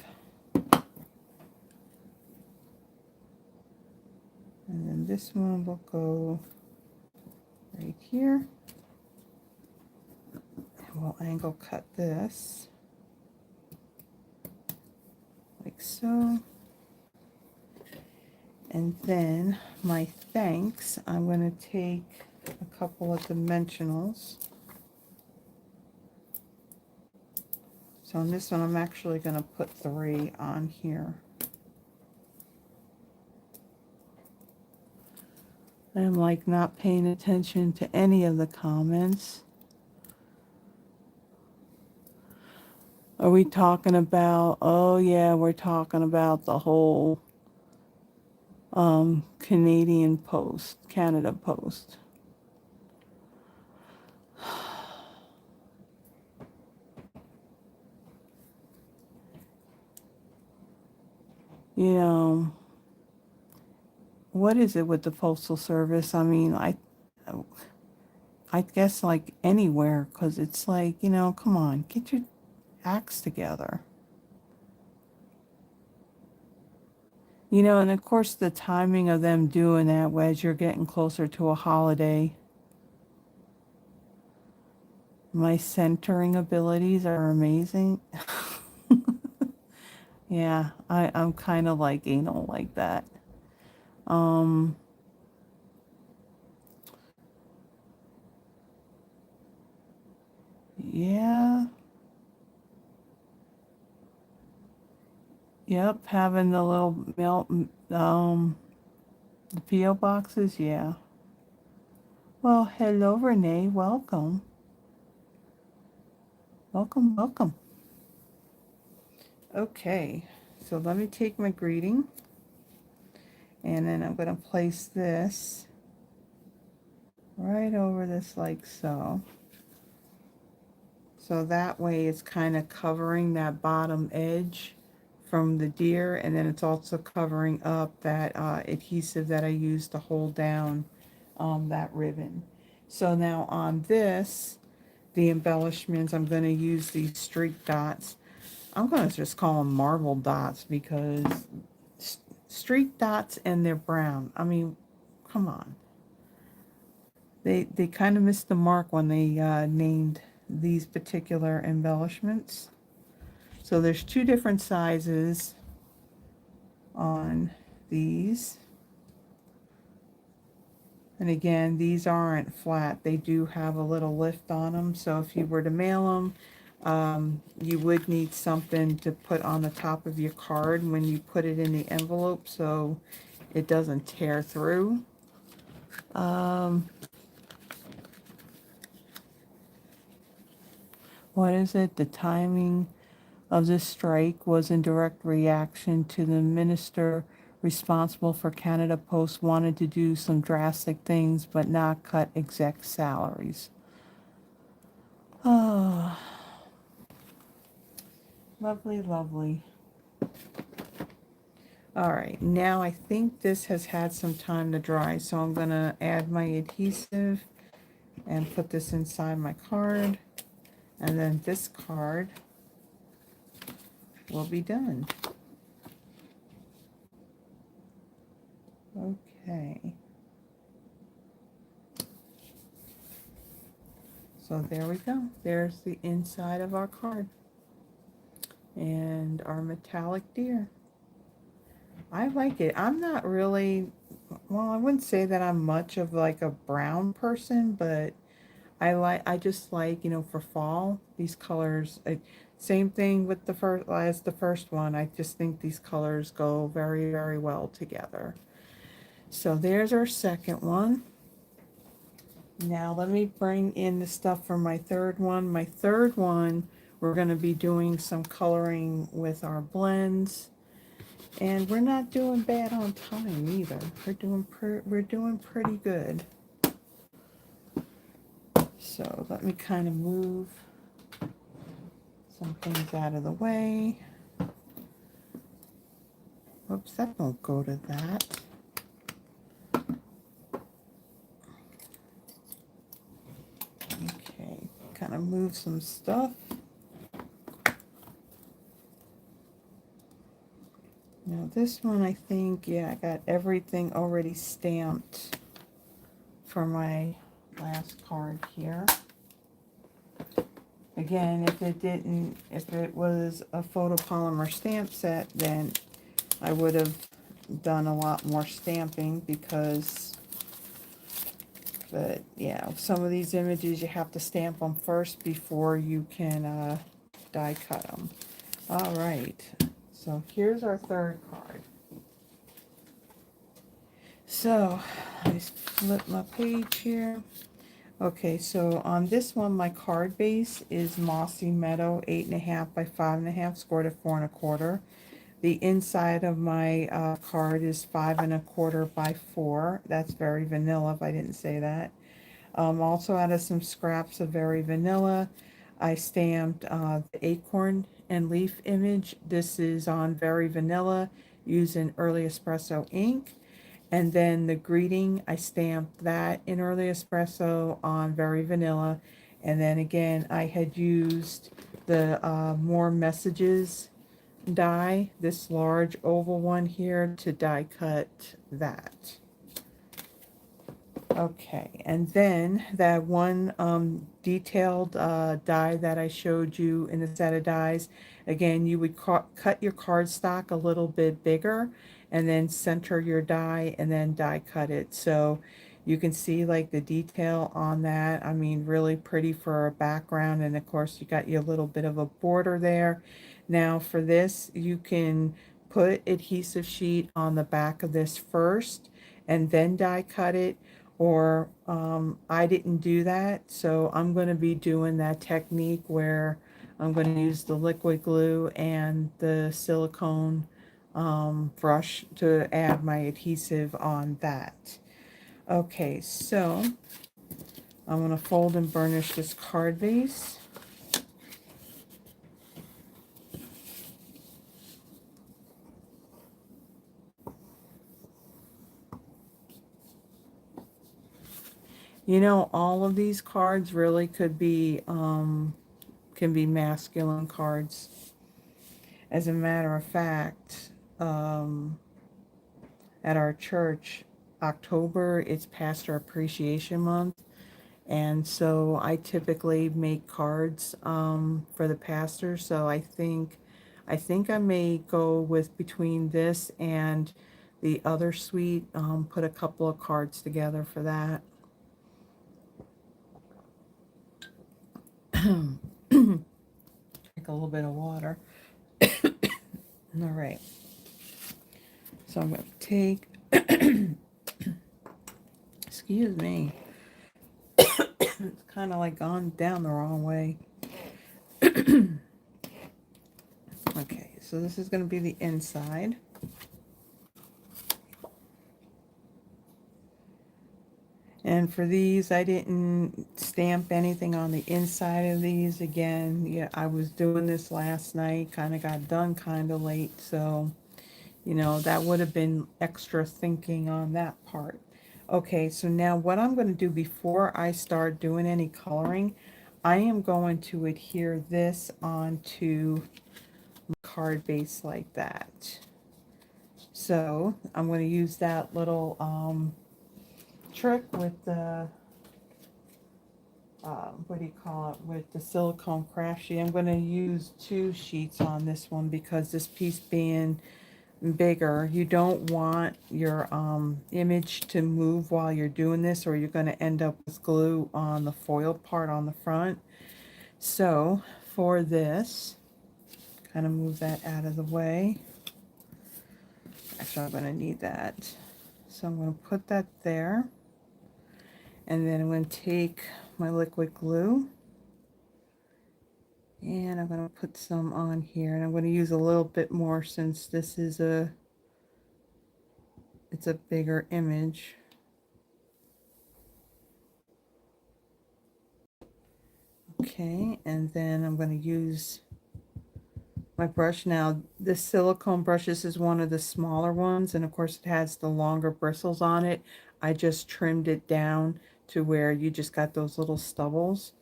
And then this one will go right here. And we'll angle cut this like so. And then my thanks, I'm going to take a couple of dimensionals. So on this one, I'm actually going to put 3 on here. I'm like not paying attention to any of the comments. Are we talking about, oh yeah, we're talking about the whole Canadian Post, Canada Post. You know, what is it with the Postal Service? I mean, I guess like anywhere, because it's like, you know, come on, get your acts together. You know, and of course the timing of them doing that as you're getting closer to a holiday. My centering abilities are amazing. Yeah, I'm kind of like anal like that. Yeah. Yep, having the little the P.O. boxes, yeah. Well, hello, Renee. Welcome. Welcome, welcome. Okay, so let me take my greeting, and then I'm going to place this right over this like so. So that way it's kind of covering that bottom edge from the deer, and then it's also covering up that adhesive that I used to hold down that ribbon. So now on this, the embellishments, I'm going to use these streak dots. I'm going to just call them marble dots because streak dots and they're brown. I mean, come on. They kind of missed the mark when they named these particular embellishments. So there's 2 different sizes on these. And again, these aren't flat. They do have a little lift on them. So if you were to mail them, you would need something to put on the top of your card when you put it in the envelope so it doesn't tear through. what is it? The timing of this strike was in direct reaction to the minister responsible for Canada Post wanted to do some drastic things but not cut exec salaries. Oh, lovely, lovely. All right, now I think this has had some time to dry, so I'm going to add my adhesive and put this inside my card. And then this card will be done. Okay. So there we go. There's the inside of our card. And our metallic deer. I like it. I'm not really, well, I wouldn't say that I'm much of like a brown person, but I just like, you know, for fall, these colors, same thing with the first, as the first one. I just think these colors go very, very well together. So there's our second one. Now let me bring in the stuff for my third one. My third one, we're going to be doing some coloring with our blends. And we're not doing bad on time either. We're doing pretty good. So let me kind of move some things out of the way. Oops, that won't go to that. Okay, kind of move some stuff. Now this one, I think, yeah, I got everything already stamped for my last card here. Again, if it was a photopolymer stamp set, then I would have done a lot more stamping but yeah, some of these images you have to stamp them first before you can die cut them. All right, so here's our third card. So I flip my page here. Okay, so on this one, my card base is Mossy Meadow 8.5 by 5.5, scored at 4 1/4. The inside of my card is 5 1/4 by 4. That's very vanilla, if I didn't say that. Also out of some scraps of very vanilla, I stamped the acorn and leaf image. This is on very vanilla using Early Espresso ink. And then the greeting, I stamped that in Early Espresso on very vanilla. And then again, I had used the More Messages die, this large oval one here, to die cut that. Okay, and then that one detailed die that I showed you in the set of dies, again, you would cut your cardstock a little bit bigger and then center your die and then die cut it. So you can see like the detail on that. I mean, really pretty for a background, and of course you got your little bit of a border there. Now for this, you can put adhesive sheet on the back of this first and then die cut it, or I didn't do that, so I'm going to be doing that technique where I'm going to use the liquid glue and the silicone brush to add my adhesive on that. Okay, so I'm going to fold and burnish this card base. You know, all of these cards really could be, can be masculine cards. As a matter of fact, at our church, October, it's Pastor Appreciation Month. And so I typically make cards for the pastor. So I think I may go with between this and the other suite, put a couple of cards together for that. Drink a little bit of water. All right. So I'm going to take, excuse me, it's kind of like gone down the wrong way. Okay, so this is going to be the inside. And for these, I didn't stamp anything on the inside of these. Again, yeah, I was doing this last night, kind of got done kind of late, so, you know, that would have been extra thinking on that part. Okay, so now what I'm going to do before I start doing any coloring, I am going to adhere this onto my card base like that. So I'm going to use that little trick with the what do you call it, with the silicone craft sheet. I'm going to use 2 sheets on this one because this piece being bigger, you don't want your image to move while you're doing this, or you're going to end up with glue on the foil part on the front. So for this, kind of move that out of the way. Actually, I'm going to need that. So I'm going to put that there. And then I'm going to take my liquid glue. And I'm going to put some on here. And I'm going to use a little bit more since this is it's a bigger image. Okay, and then I'm going to use my brush. Now, this silicone brush, this is one of the smaller ones, and of course it has the longer bristles on it. I just trimmed it down to where you just got those little stubbles.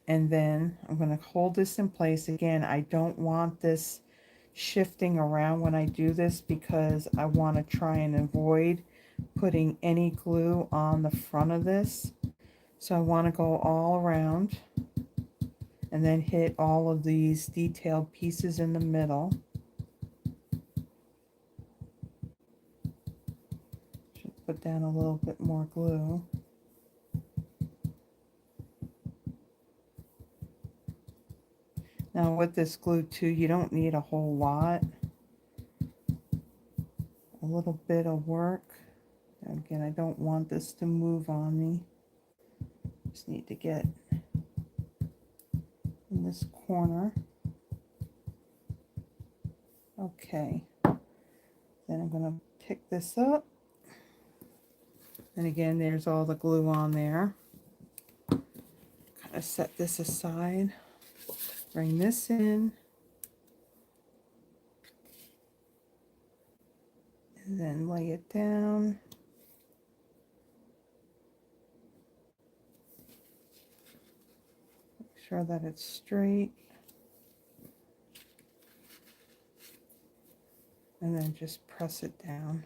And then I'm going to hold this in place. Again, I don't want this shifting around when I do this because I want to try and avoid putting any glue on the front of this. So I want to go all around and then hit all of these detailed pieces in the middle. Should put down a little bit more glue. Now with this glue too, you don't need a whole lot. A little bit of work. Again, I don't want this to move on me. Just need to get in this corner. Okay. Then I'm going to pick this up. And again, there's all the glue on there. Kind of set this aside. Bring this in. And then lay it down. Make sure that it's straight. And then just press it down.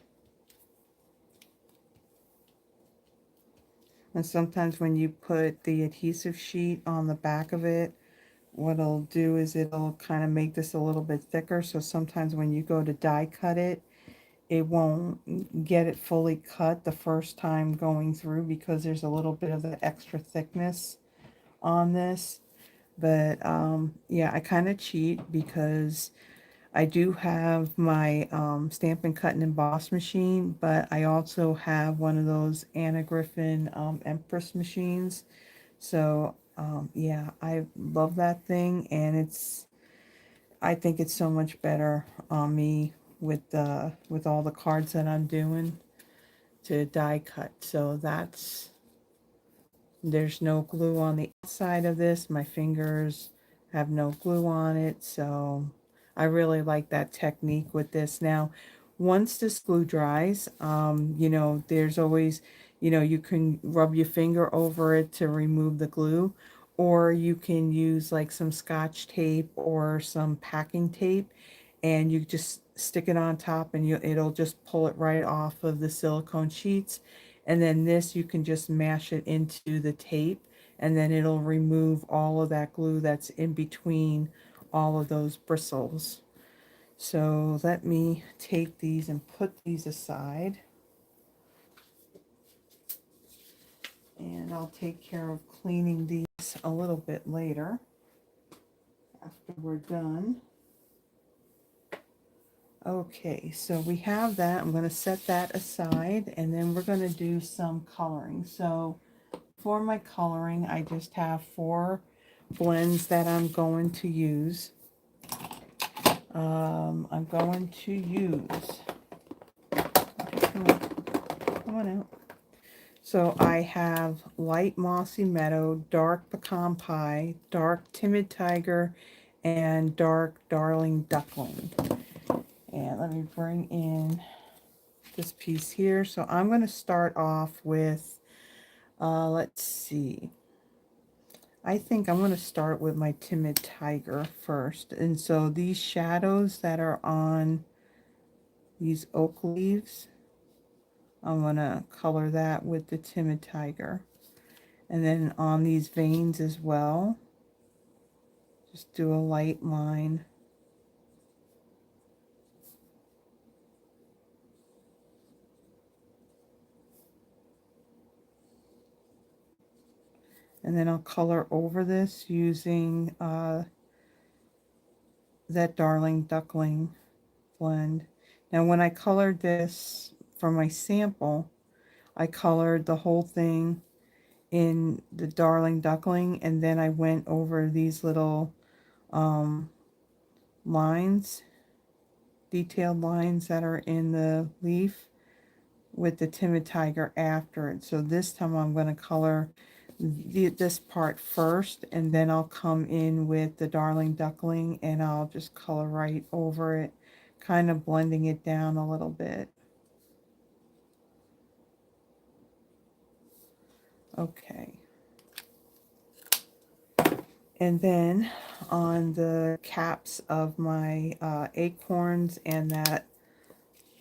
And sometimes when you put the adhesive sheet on the back of it, what it'll do is it'll kind of make this a little bit thicker. So sometimes when you go to die cut it, it won't get it fully cut the first time going through because there's a little bit of the extra thickness on this. But yeah, I kind of cheat because I do have my Stampin' Cut and Emboss machine, but I also have one of those Anna Griffin Empress machines. So yeah, I love that thing, and I think it's so much better on me with all the cards that I'm doing to die cut. So there's no glue on the outside of this. My fingers have no glue on it, so I really like that technique with this. Now, once this glue dries, you know, there's always, you know, you can rub your finger over it to remove the glue, or you can use like some Scotch tape or some packing tape, and you just stick it on top and it'll just pull it right off of the silicone sheets. And then this, you can just mash it into the tape, and then it'll remove all of that glue that's in between all of those bristles. So let me take these and put these aside. And I'll take care of cleaning these a little bit later after we're done. Okay, so we have that. I'm going to set that aside, and then we're going to do some coloring. So for my coloring, I just have 4 blends that I'm going to use. I'm going to use, come on out. So I have light mossy meadow, dark pecan pie, dark timid tiger, and dark darling duckling. And let me bring in this piece here. So I'm going to start off with, let's see. I think I'm going to start with my timid tiger first. And so these shadows that are on these oak leaves, I'm going to color that with the timid tiger. And then on these veins as well, just do a light line. And then I'll color over this using that Darling Duckling blend. Now when I colored this for my sample, I colored the whole thing in the Darling Duckling, and then I went over these little lines, detailed lines that are in the leaf with the Timid Tiger after it. So this time I'm going to color this part first, and then I'll come in with the Darling Duckling and I'll just color right over it, kind of blending it down a little bit. Okay. And then on the caps of my acorns and that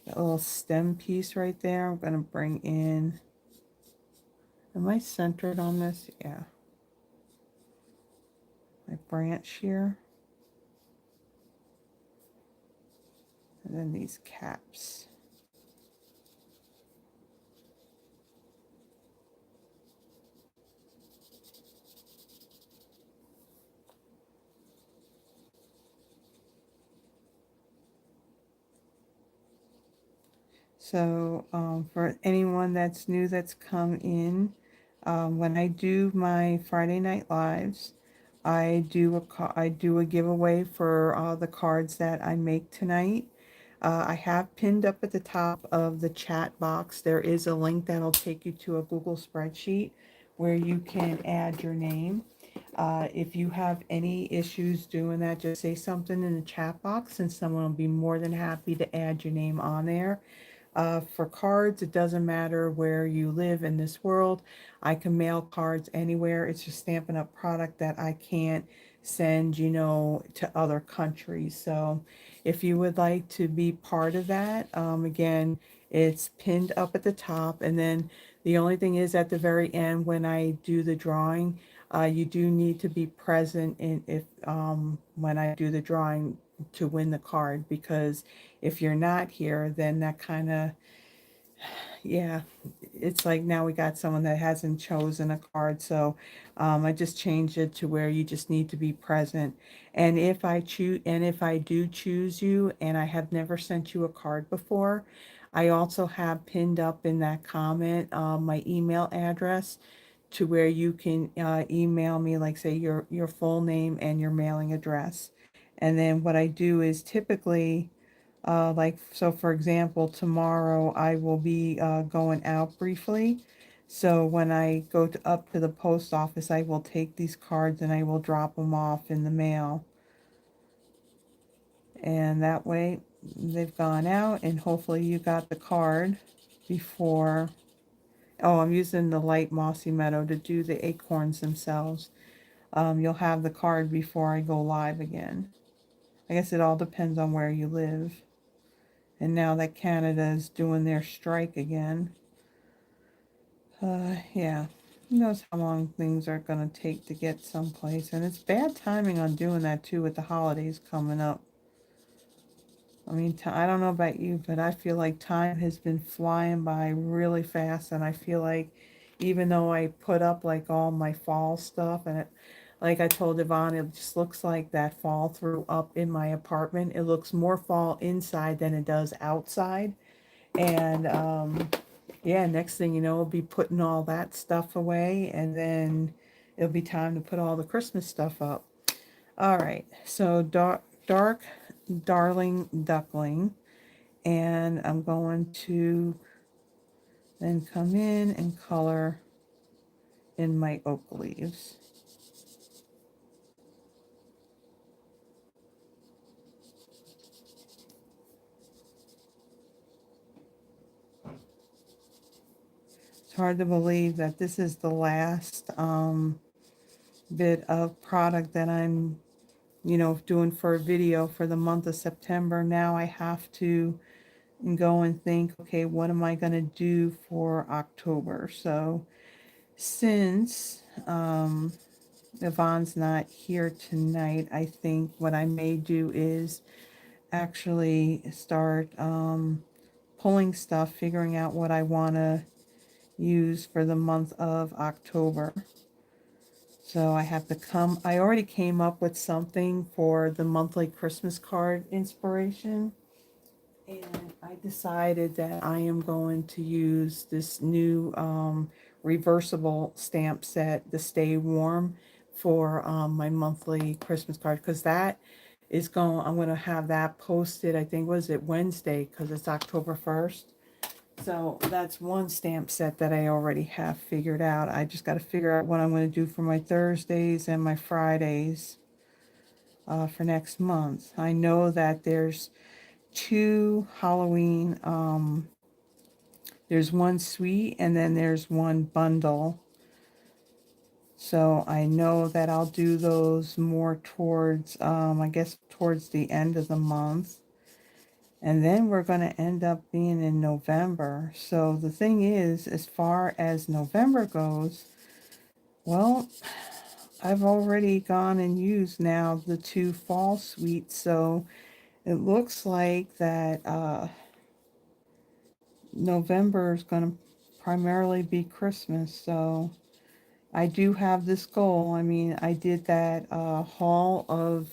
little stem piece right there, I'm going to bring in, am I centered on this? Yeah. My branch here. And then these caps. So for anyone that's new that's come in, when I do my Friday Night Lives, I do a giveaway for the cards that I make tonight. I have pinned up at the top of the chat box, there is a link that'll take you to a Google spreadsheet where you can add your name. If you have any issues doing that, just say something in the chat box and someone will be more than happy to add your name on there. For cards, it doesn't matter where you live in this world. I can mail cards anywhere. It's just Stampin' Up! Product that I can't send, to other countries. So if you would like to be part of that, again, it's pinned up at the top. And then the only thing is at the very end when I do the drawing, you do need to be present when I do the drawing to win the card, because if you're not here, then that kind of, yeah, it's like now we got someone that hasn't chosen a card. So I just changed it to where you just need to be present. And if I do choose you and I have never sent you a card before, I also have pinned up in that comment my email address to where you can email me, like say your full name and your mailing address. And then what I do is typically, so for example, tomorrow I will be going out briefly. So when I go up to the post office, I will take these cards and I will drop them off in the mail. And that way they've gone out, and hopefully you got the card before. Oh, I'm using the light mossy meadow to do the acorns themselves. You'll have the card before I go live again. I guess it all depends on where you live. And now that Canada is doing their strike again, yeah, who knows how long things are going to take to get someplace. And it's bad timing on doing that too with the holidays coming up. I mean, I don't know about you, but I feel like time has been flying by really fast. And I feel like even though I put up like all my fall stuff, and like I told Yvonne, it just looks like that fall threw up in my apartment. It looks more fall inside than it does outside. And yeah, next thing you know, I'll be putting all that stuff away. And then it'll be time to put all the Christmas stuff up. All right, so dark darling duckling, and I'm going to then come in and color in my oak leaves. It's hard to believe that this is the last bit of product that I'm, doing for a video for the month of September. Now I have to go and think, okay, what am I going to do for October? So since Yvonne's not here tonight, I think what I may do is actually start pulling stuff, figuring out what I want to use for the month of October. So I have to I already came up with something for the monthly Christmas card inspiration. And I decided that I am going to use this new reversible stamp set, the Stay Warm, for my monthly Christmas card. Because that is I'm going to have that posted, I think, was it Wednesday? Because it's October 1st. So that's one stamp set that I already have figured out. I just got to figure out what I'm going to do for my Thursdays and my Fridays for next month. I know that there's 2 Halloween, there's one suite and then there's one bundle. So I know that I'll do those more towards, I guess towards the end of the month. And then we're going to end up being in November. So the thing is, as far as November goes, well, I've already gone and used now the 2 fall suites. So it looks like that November is going to primarily be Christmas. So I do have this goal. I mean, I did that haul of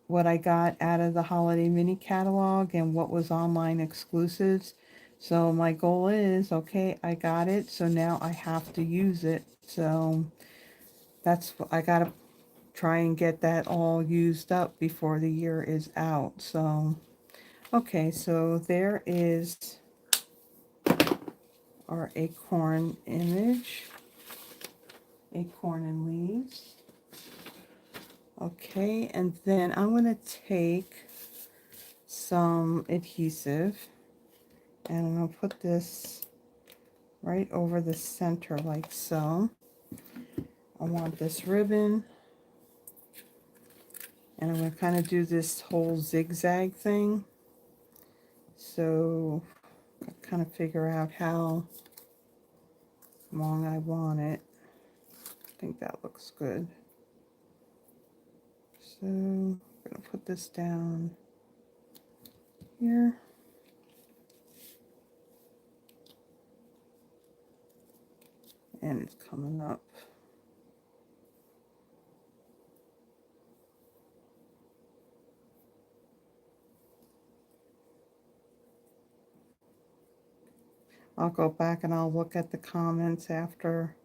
what I got out of the holiday mini catalog and what was online exclusives. So my goal is, okay, I got it, so now I have to use it. So that's what I gotta try and get that all used up before the year is out. So okay, so there is our acorn image, acorn and leaves. Okay, and then I'm going to take some adhesive and I'm going to put this right over the center like so. I want this ribbon and I'm going to kind of do this whole zigzag thing. So I kind of figure out how long I want it. I think that looks good. So I'm going to put this down here. And it's coming up. I'll go back and I'll look at the comments after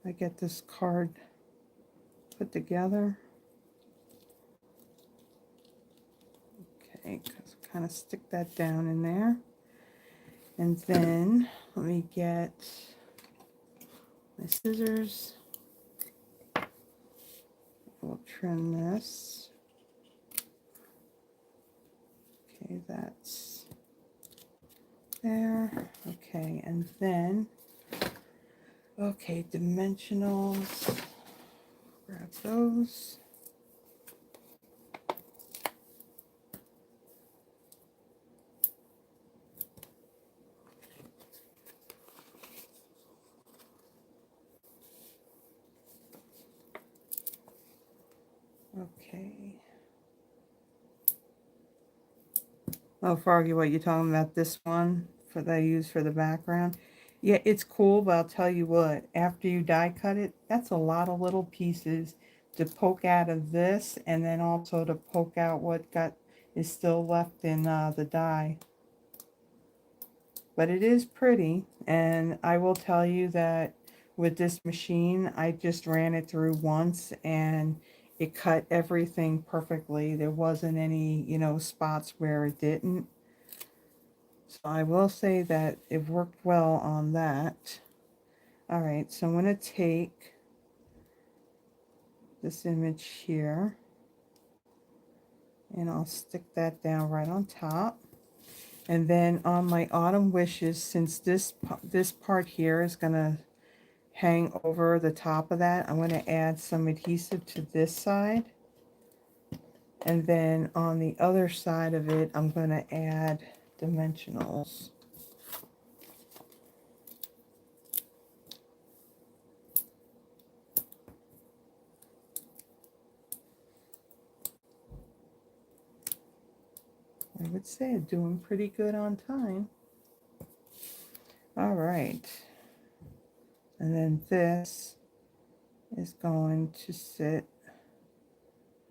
I get this card put together. Okay, kind of stick that down in there. And then let me get my scissors. We'll trim this. Okay, that's there. Okay, and then, okay, dimensionals. Grab those. Okay. Oh, Froggy, what you talking about? This one that I use for the background? Yeah, it's cool, but I'll tell you what, after you die cut it, that's a lot of little pieces to poke out of this, and then also to poke out what is still left in the die. But it is pretty, and I will tell you that with this machine. I just ran it through once and it cut everything perfectly. There wasn't any, you know, spots where it didn't. So I will say that it worked well on that. Alright, so I'm going to take this image here and I'll stick that down right on top. And then on my autumn wishes, since this part here is going to hang over the top of that, I'm going to add some adhesive to this side. And then on the other side of it, I'm going to add dimensionals. I would say doing pretty good on time. All right. And then this is going to sit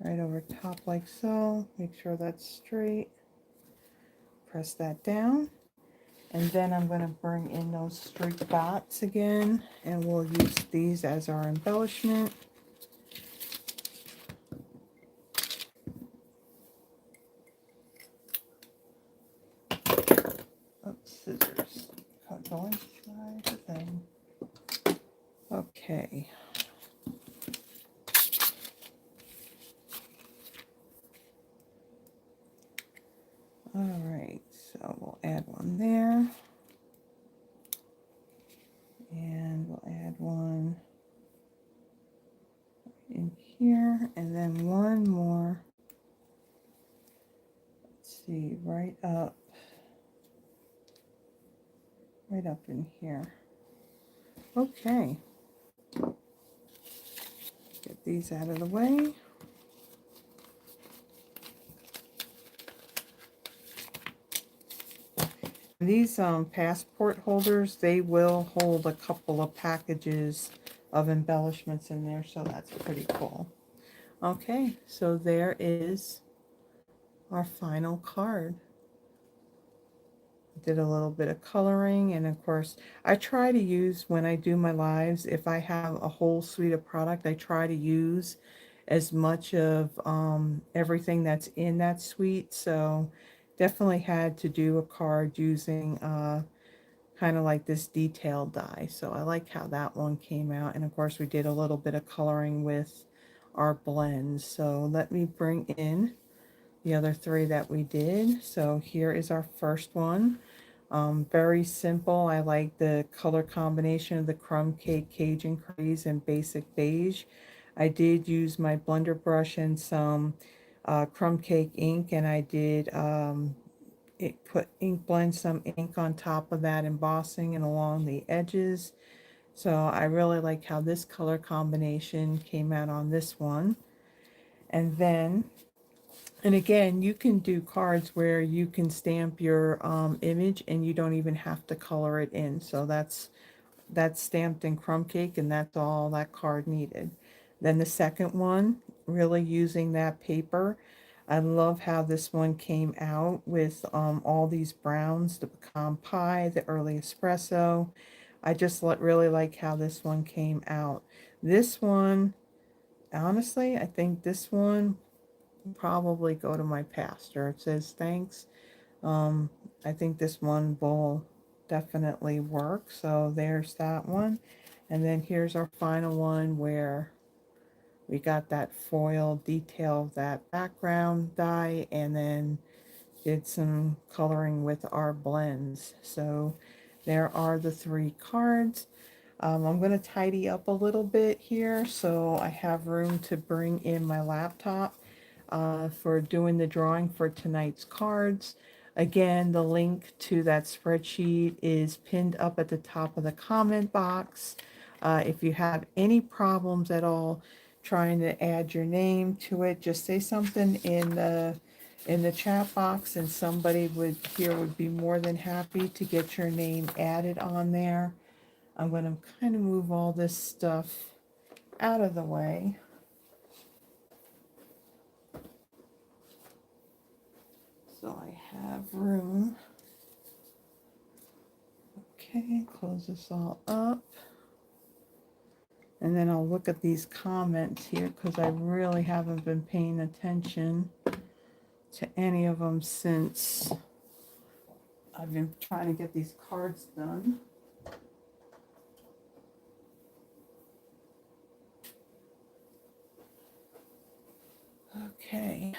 right over top like so. Make sure that's straight. Press that down. And then I'm going to bring in those streak dots again, and we'll use these as our embellishment. Oops, scissors. Go inside the thing. Okay. All right, so we'll add one there. And we'll add one in here, and then one more. Let's see, right up in here. Okay. Get these out of the way. These passport holders, they will hold a couple of packages of embellishments in there, so that's pretty cool. Okay, so there is our final card. Did a little bit of coloring, and of course I try to use, when I do my lives, if I have a whole suite of product, I try to use as much of everything that's in that suite. So definitely had to do a card using kind of like this detailed die. So I like how that one came out, and of course we did a little bit of coloring with our blends. So let me bring in the other three that we did. So here is our first one. Very simple. I like the color combination of the Crumb Cake, Cajun, Craze, and Basic Beige. I did use my blender brush and some Crumb Cake ink, and I did put ink blend, some ink on top of that, embossing and along the edges. So I really like how this color combination came out on this one. And then, and again, you can do cards where you can stamp your image and you don't even have to color it in. So that's stamped in Crumb Cake, and that's all that card needed. Then the second one, really using that paper. I love how this one came out with all these browns, the pecan pie, the early espresso. I just really like how this one came out. This one, honestly, I think this one probably go to my pastor. It says thanks. I think this one will definitely work. So there's that one. And then here's our final one where we got that foil detail of that background die, and then did some coloring with our blends. So there are the three cards. I'm going to tidy up a little bit here so I have room to bring in my laptop for doing the drawing for tonight's cards. Again, the link to that spreadsheet is pinned up at the top of the comment box. If you have any problems at all trying to add your name to it, just say something in the chat box, and somebody would be more than happy to get your name added on there. I'm going to kind of move all this stuff out of the way. So I have room. Okay, close this all up. And then I'll look at these comments here because I really haven't been paying attention to any of them since I've been trying to get these cards done. Okay.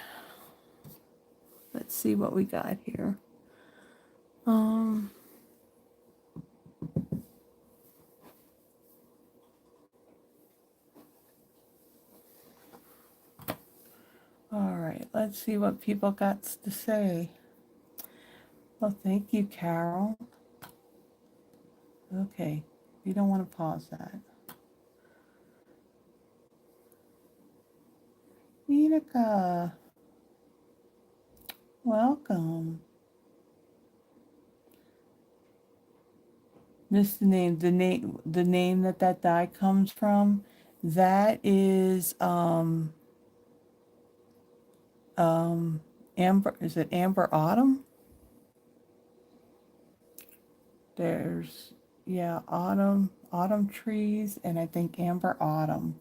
Let's see what we got here. All right, let's see what people got to say. Well, thank you, Carol. Okay, you don't want to pause that. Monica, welcome. Missed the name that die comes from. That is Amber. Is it Amber Autumn? There's, yeah, autumn trees, and I think Amber Autumn.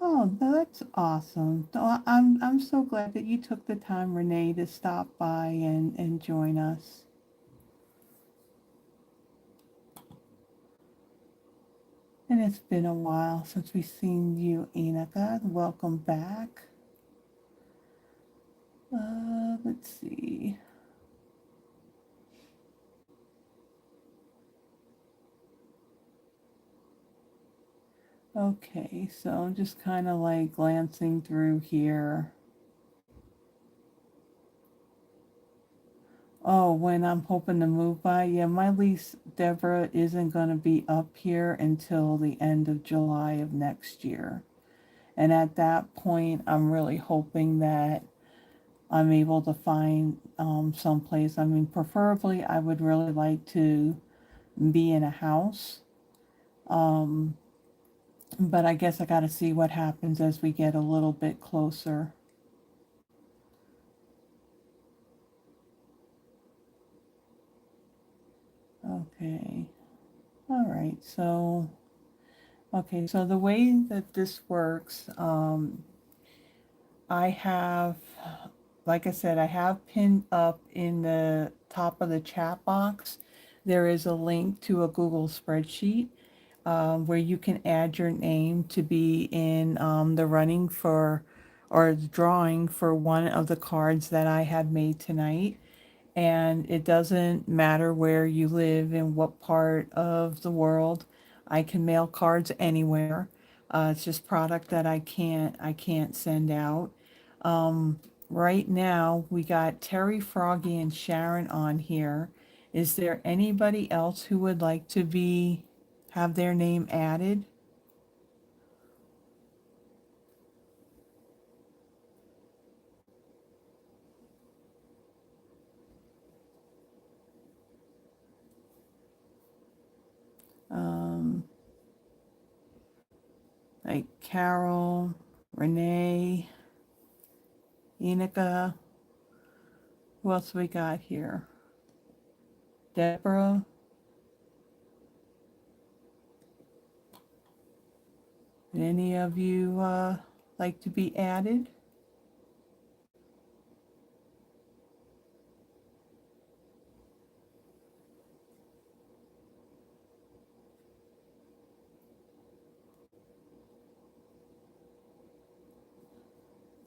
Oh, that's awesome. I'm so glad that you took the time, Renee, to stop by and join us. And it's been a while since we've seen you, Enocha. Welcome back. Let's see. Okay, so I'm just kind of like glancing through here. Oh, when I'm hoping to move by, yeah, my lease, Deborah, isn't going to be up here until the end of July of next year. And at that point, I'm really hoping that I'm able to find someplace. I mean, preferably, I would really like to be in a house. But I guess I got to see what happens as we get a little bit closer. Okay. All right. So, okay. So the way that this works, I have, like I said, I have pinned up in the top of the chat box. There is a link to a Google spreadsheet where you can add your name to be in the running for or the drawing for one of the cards that I have made tonight. And it doesn't matter where you live in what part of the world. I can mail cards anywhere. It's just product that I can't send out. Right now we got Terry, Froggy, and Sharon on here. Is there anybody else who would like to have their name added? Um, like Carol, Renee, Enocha. Who else we got here? Deborah. Would any of you like to be added?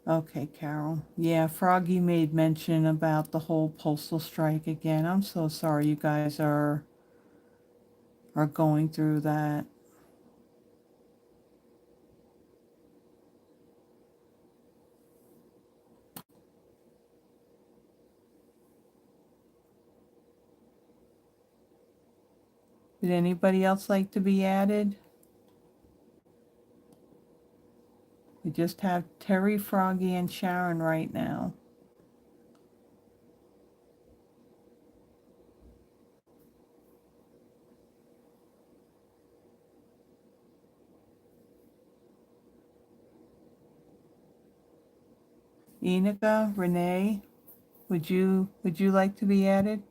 Okay, Carol. Yeah, Froggy made mention about the whole postal strike again. I'm so sorry you guys are going through that. Would anybody else like to be added? We just have Terry, Froggy, and Sharon right now. Enica, Renee, would you like to be added?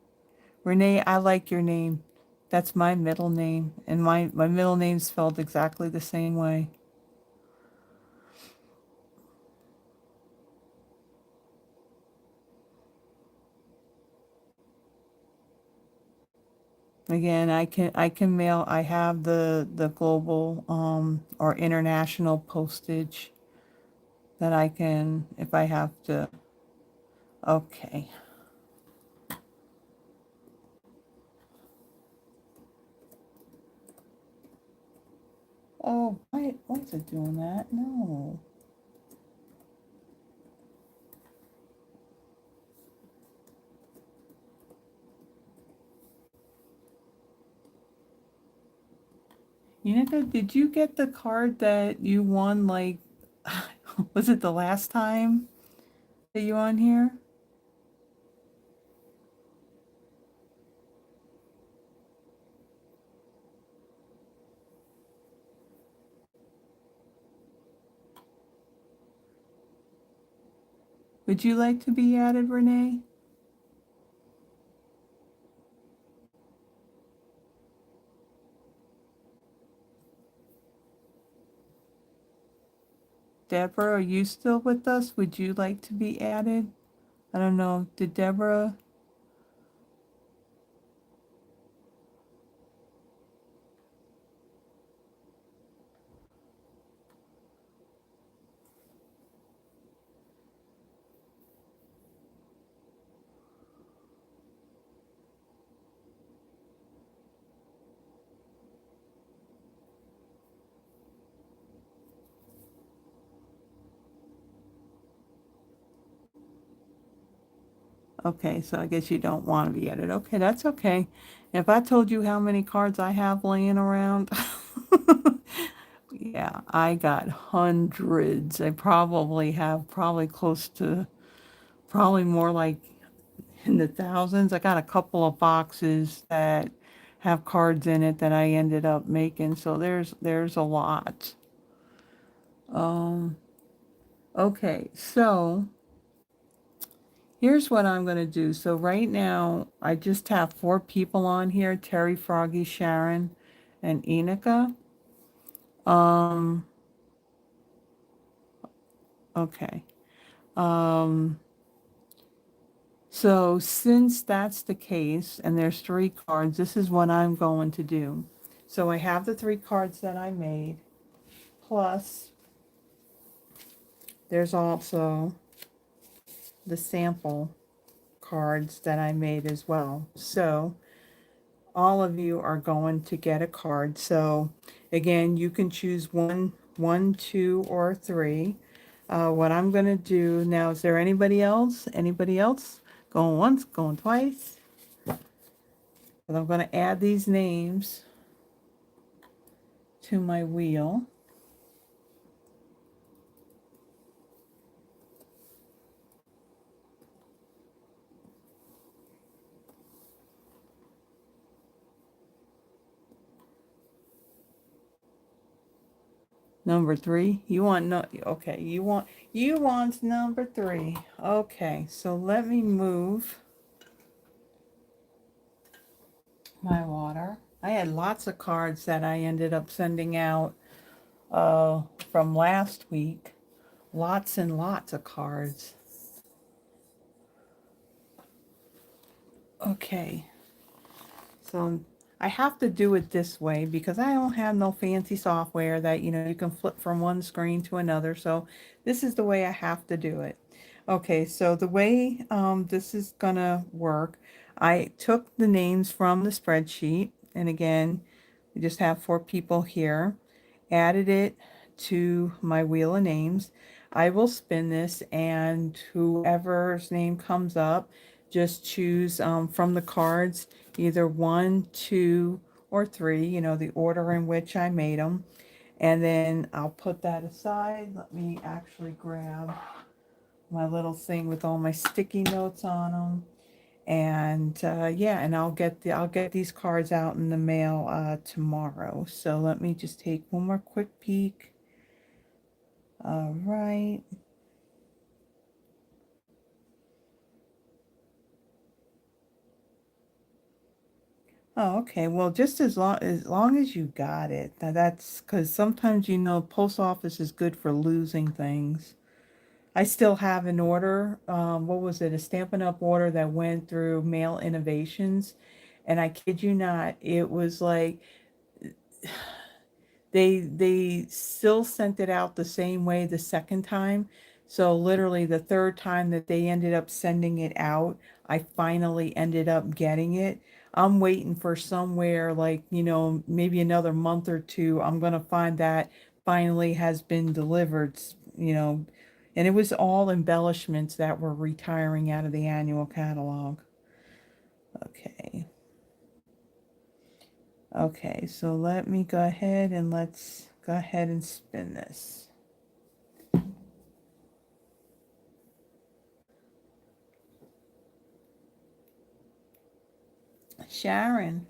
Renee, I like your name. That's my middle name, and my middle name's spelled exactly the same way. Again, I can mail. I have the global or international postage that I can if I have to. Okay. Oh, why is it doing that? No. Unica, did you get the card that you won, like, was it the last time that you on here? Would you like to be added, Renee? Deborah, are you still with us? Would you like to be added? I don't know. Did Deborah? Okay, so I guess you don't want to be added. Okay, that's okay. If I told you how many cards I have laying around, yeah, I got hundreds. I probably have close to, probably more like in the thousands. I got a couple of boxes that have cards in it that I ended up making. So there's a lot. Um, okay, so here's what I'm going to do. So right now, I just have 4 people on here, Terry, Froggy, Sharon, and Enica. Um, okay. Um, so since that's the case, and there's 3 cards, this is what I'm going to do. So I have the 3 cards that I made, plus there's also the sample cards that I made as well. So all of you are going to get a card. So again, you can choose one, 2, or 3. What I'm going to do now, is there anybody else? Anybody else? Going once, going twice. But I'm going to add these names to my wheel. Number 3. You want no? Okay, you want number 3. Okay, so let me move my water. I had lots of cards that I ended up sending out from last week. Lots and lots of cards. Okay, so I have to do it this way because I don't have no fancy software that, you can flip from one screen to another. So this is the way I have to do it. Okay, so the way this is gonna work, I took the names from the spreadsheet, and again, we just have 4 people here, added it to my wheel of names. I will spin this, and whoever's name comes up, just choose from the cards either 1, 2, or 3, the order in which I made them. And then I'll put that aside. Let me actually grab my little thing with all my sticky notes on them. And yeah, and I'll get these cards out in the mail tomorrow. So let me just take one more quick peek. All right. Oh, okay. Well, just as long as you got it. Now that's because sometimes you know post office is good for losing things. I still have an order. What was it? A Stampin' Up! Order that went through Mail Innovations, and I kid you not, it was like they still sent it out the same way the second time. So literally the third time that they ended up sending it out, I finally ended up getting it. I'm waiting for somewhere like, maybe another month or two. I'm going to find that finally has been delivered, and it was all embellishments that were retiring out of the annual catalog. Okay. Okay, so let me go ahead and let's go ahead and spin this. Sharon,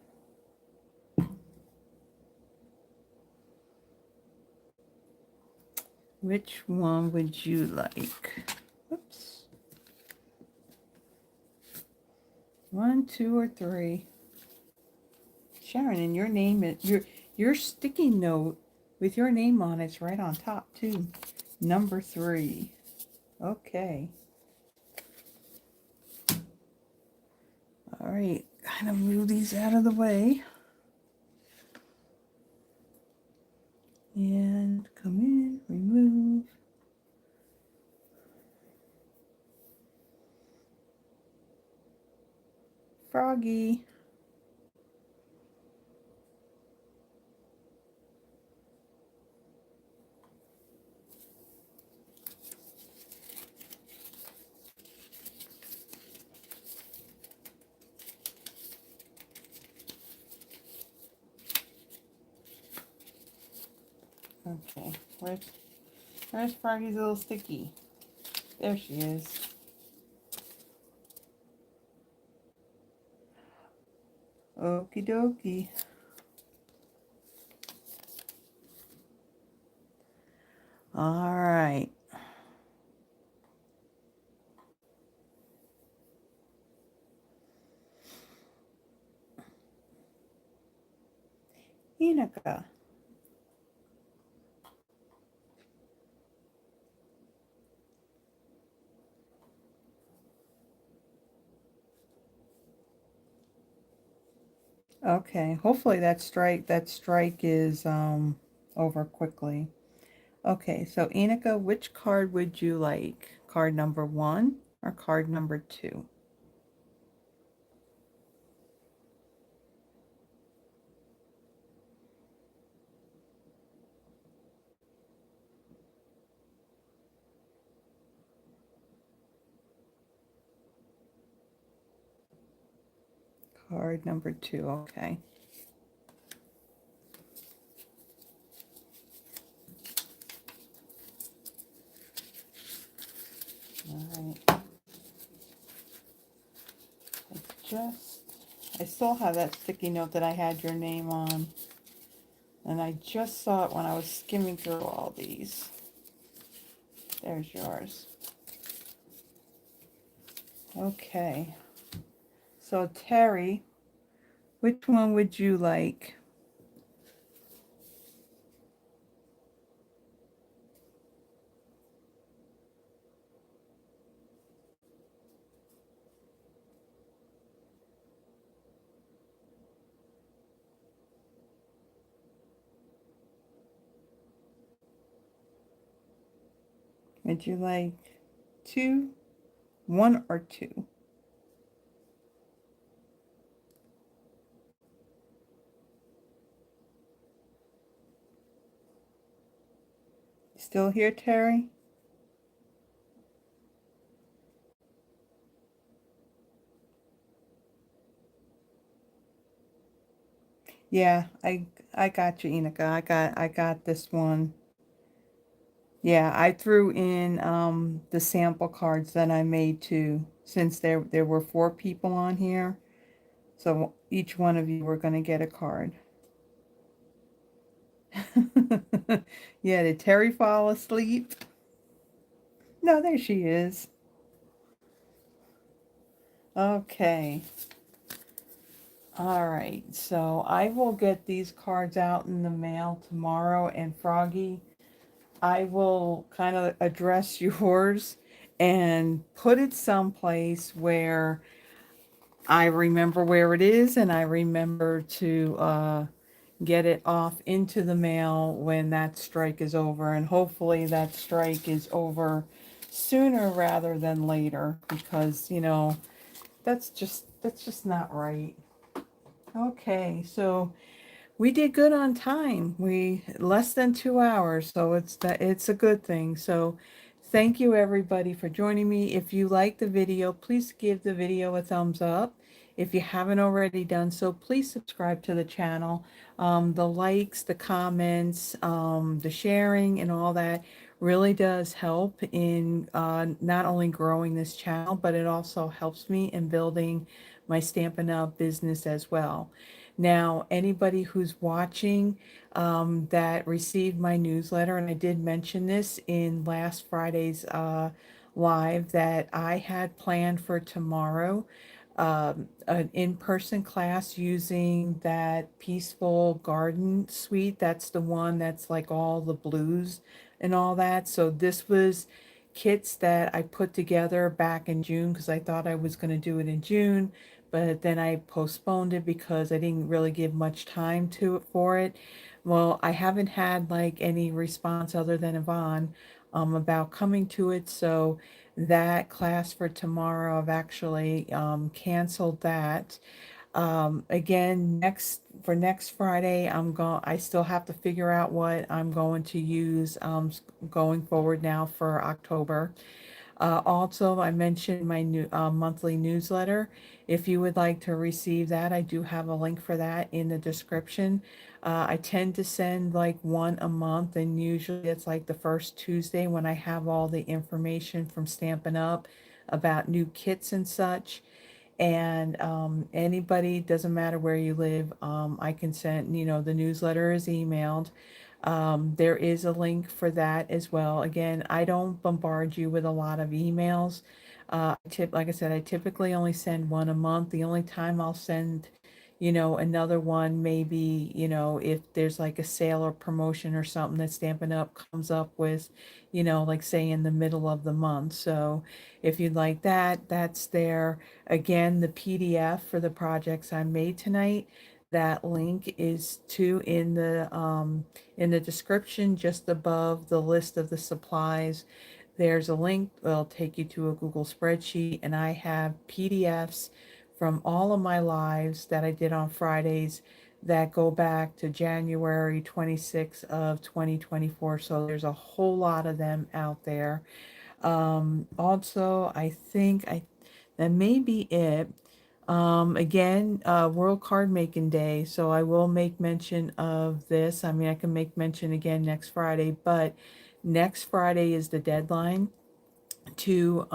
which one would you like? Oops. 1, 2, or 3? Sharon, and your name is your sticky note with your name on it's right on top too. Number 3. Okay. All right. Kind of move these out of the way. And come in, remove. Froggy. Okay. Where's Froggy's little sticky? There she is. Okie dokie. All right. Inuka. Okay. Hopefully that strike is over quickly. Okay, so Inuka, which card would you like? Card number 1 or card number 2? Card number 2, okay. All right. I still have that sticky note that I had your name on. And I just saw it when I was skimming through all these. There's yours. Okay. So Terry, which one would you like? Would you like 2, 1, or 2? Still here, Terry? Yeah, I got you, Inuka. I got this one. Yeah, I threw in the sample cards that I made too, since there were 4 people on here. So each one of you were going to get a card. Yeah, did Terry fall asleep? No, there she is. Okay. All right, so I will get these cards out in the mail tomorrow, and Froggy, I will kind of address yours and put it someplace where I remember where it is, and I remember to get it off into the mail when that strike is over. And hopefully that strike is over sooner rather than later, because, that's just not right. Okay, so we did good on time. We less than 2 hours, so it's a good thing. So thank you everybody for joining me. If you like the video, please give the video a thumbs up. If you haven't already done so, please subscribe to the channel. The likes, the comments, the sharing, and all that really does help in not only growing this channel, but it also helps me in building my Stampin' Up! Business as well. Now, anybody who's watching that received my newsletter, and I did mention this in last Friday's live, that I had planned for tomorrow an in-person class using that Peaceful Garden suite. That's the one that's like all the blues and all that. So this was kits that I put together back in June because I thought I was going to do it in June, but then I postponed it because I didn't really give much time to it for it. Well, I haven't had like any response other than Yvonne about coming to it, so that class for tomorrow, I've actually canceled that. Again, next Friday, I still have to figure out what I'm going to use going forward now for October. Also, I mentioned my new monthly newsletter. If you would like to receive that, I do have a link for that in the description. I tend to send like one a month, and usually it's like the first Tuesday when I have all the information from Stampin' Up! About new kits and such. And anybody, doesn't matter where you live, I can send, the newsletter is emailed. There is a link for that as well. Again, I don't bombard you with a lot of emails. Like I said, I typically only send one a month. The only time I'll send, another one, maybe, if there's like a sale or promotion or something that Stampin' Up! Comes up with, like say in the middle of the month. So if you'd like that, that's there. Again, the PDF for the projects I made tonight, that link is in the description just above the list of the supplies. There's a link that'll take you to a Google spreadsheet, and I have PDFs from all of my lives that I did on Fridays that go back to January 26th of 2024. So there's a whole lot of them out there. Also, I think that may be it. Again, World Card Making Day, so I will make mention of this. I mean, I can make mention again next Friday, but next Friday is the deadline to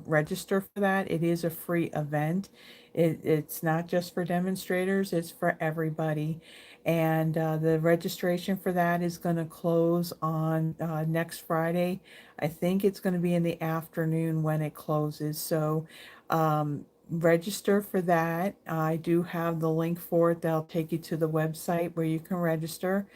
register for that. It is a free event. It's not just for demonstrators, it's for everybody. And the registration for that is going to close on next Friday. I think it's going to be in the afternoon when it closes. So register for that. I do have the link for it. That'll take you to the website where you can register.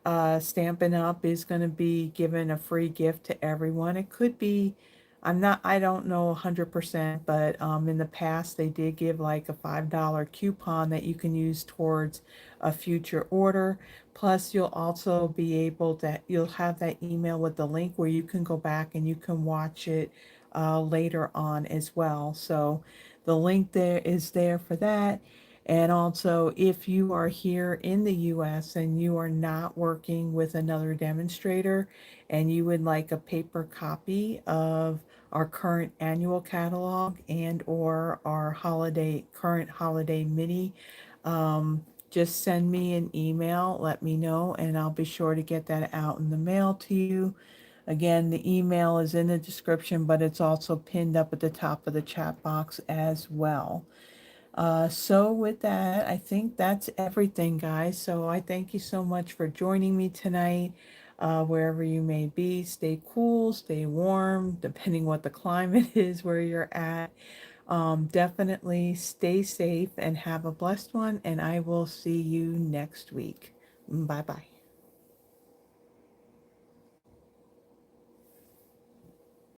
Stampin' Up! Is going to be given a free gift to everyone. It could be, I don't know 100%, but in the past they did give like a $5 coupon that you can use towards a future order. Plus, you'll have that email with the link where you can go back and you can watch it later on as well. So the link there is there for that. And also, if you are here in the US and you are not working with another demonstrator and you would like a paper copy of our current annual catalog and or our current holiday mini, just send me an email, let me know, and I'll be sure to get that out in the mail to you. Again, the email is in the description, but it's also pinned up at the top of the chat box as well. So with that, I think that's everything, guys. So I thank you so much for joining me tonight. Wherever you may be, stay cool, stay warm, depending what the climate is where you're at. Definitely stay safe and have a blessed one, and I will see you next week. Bye bye.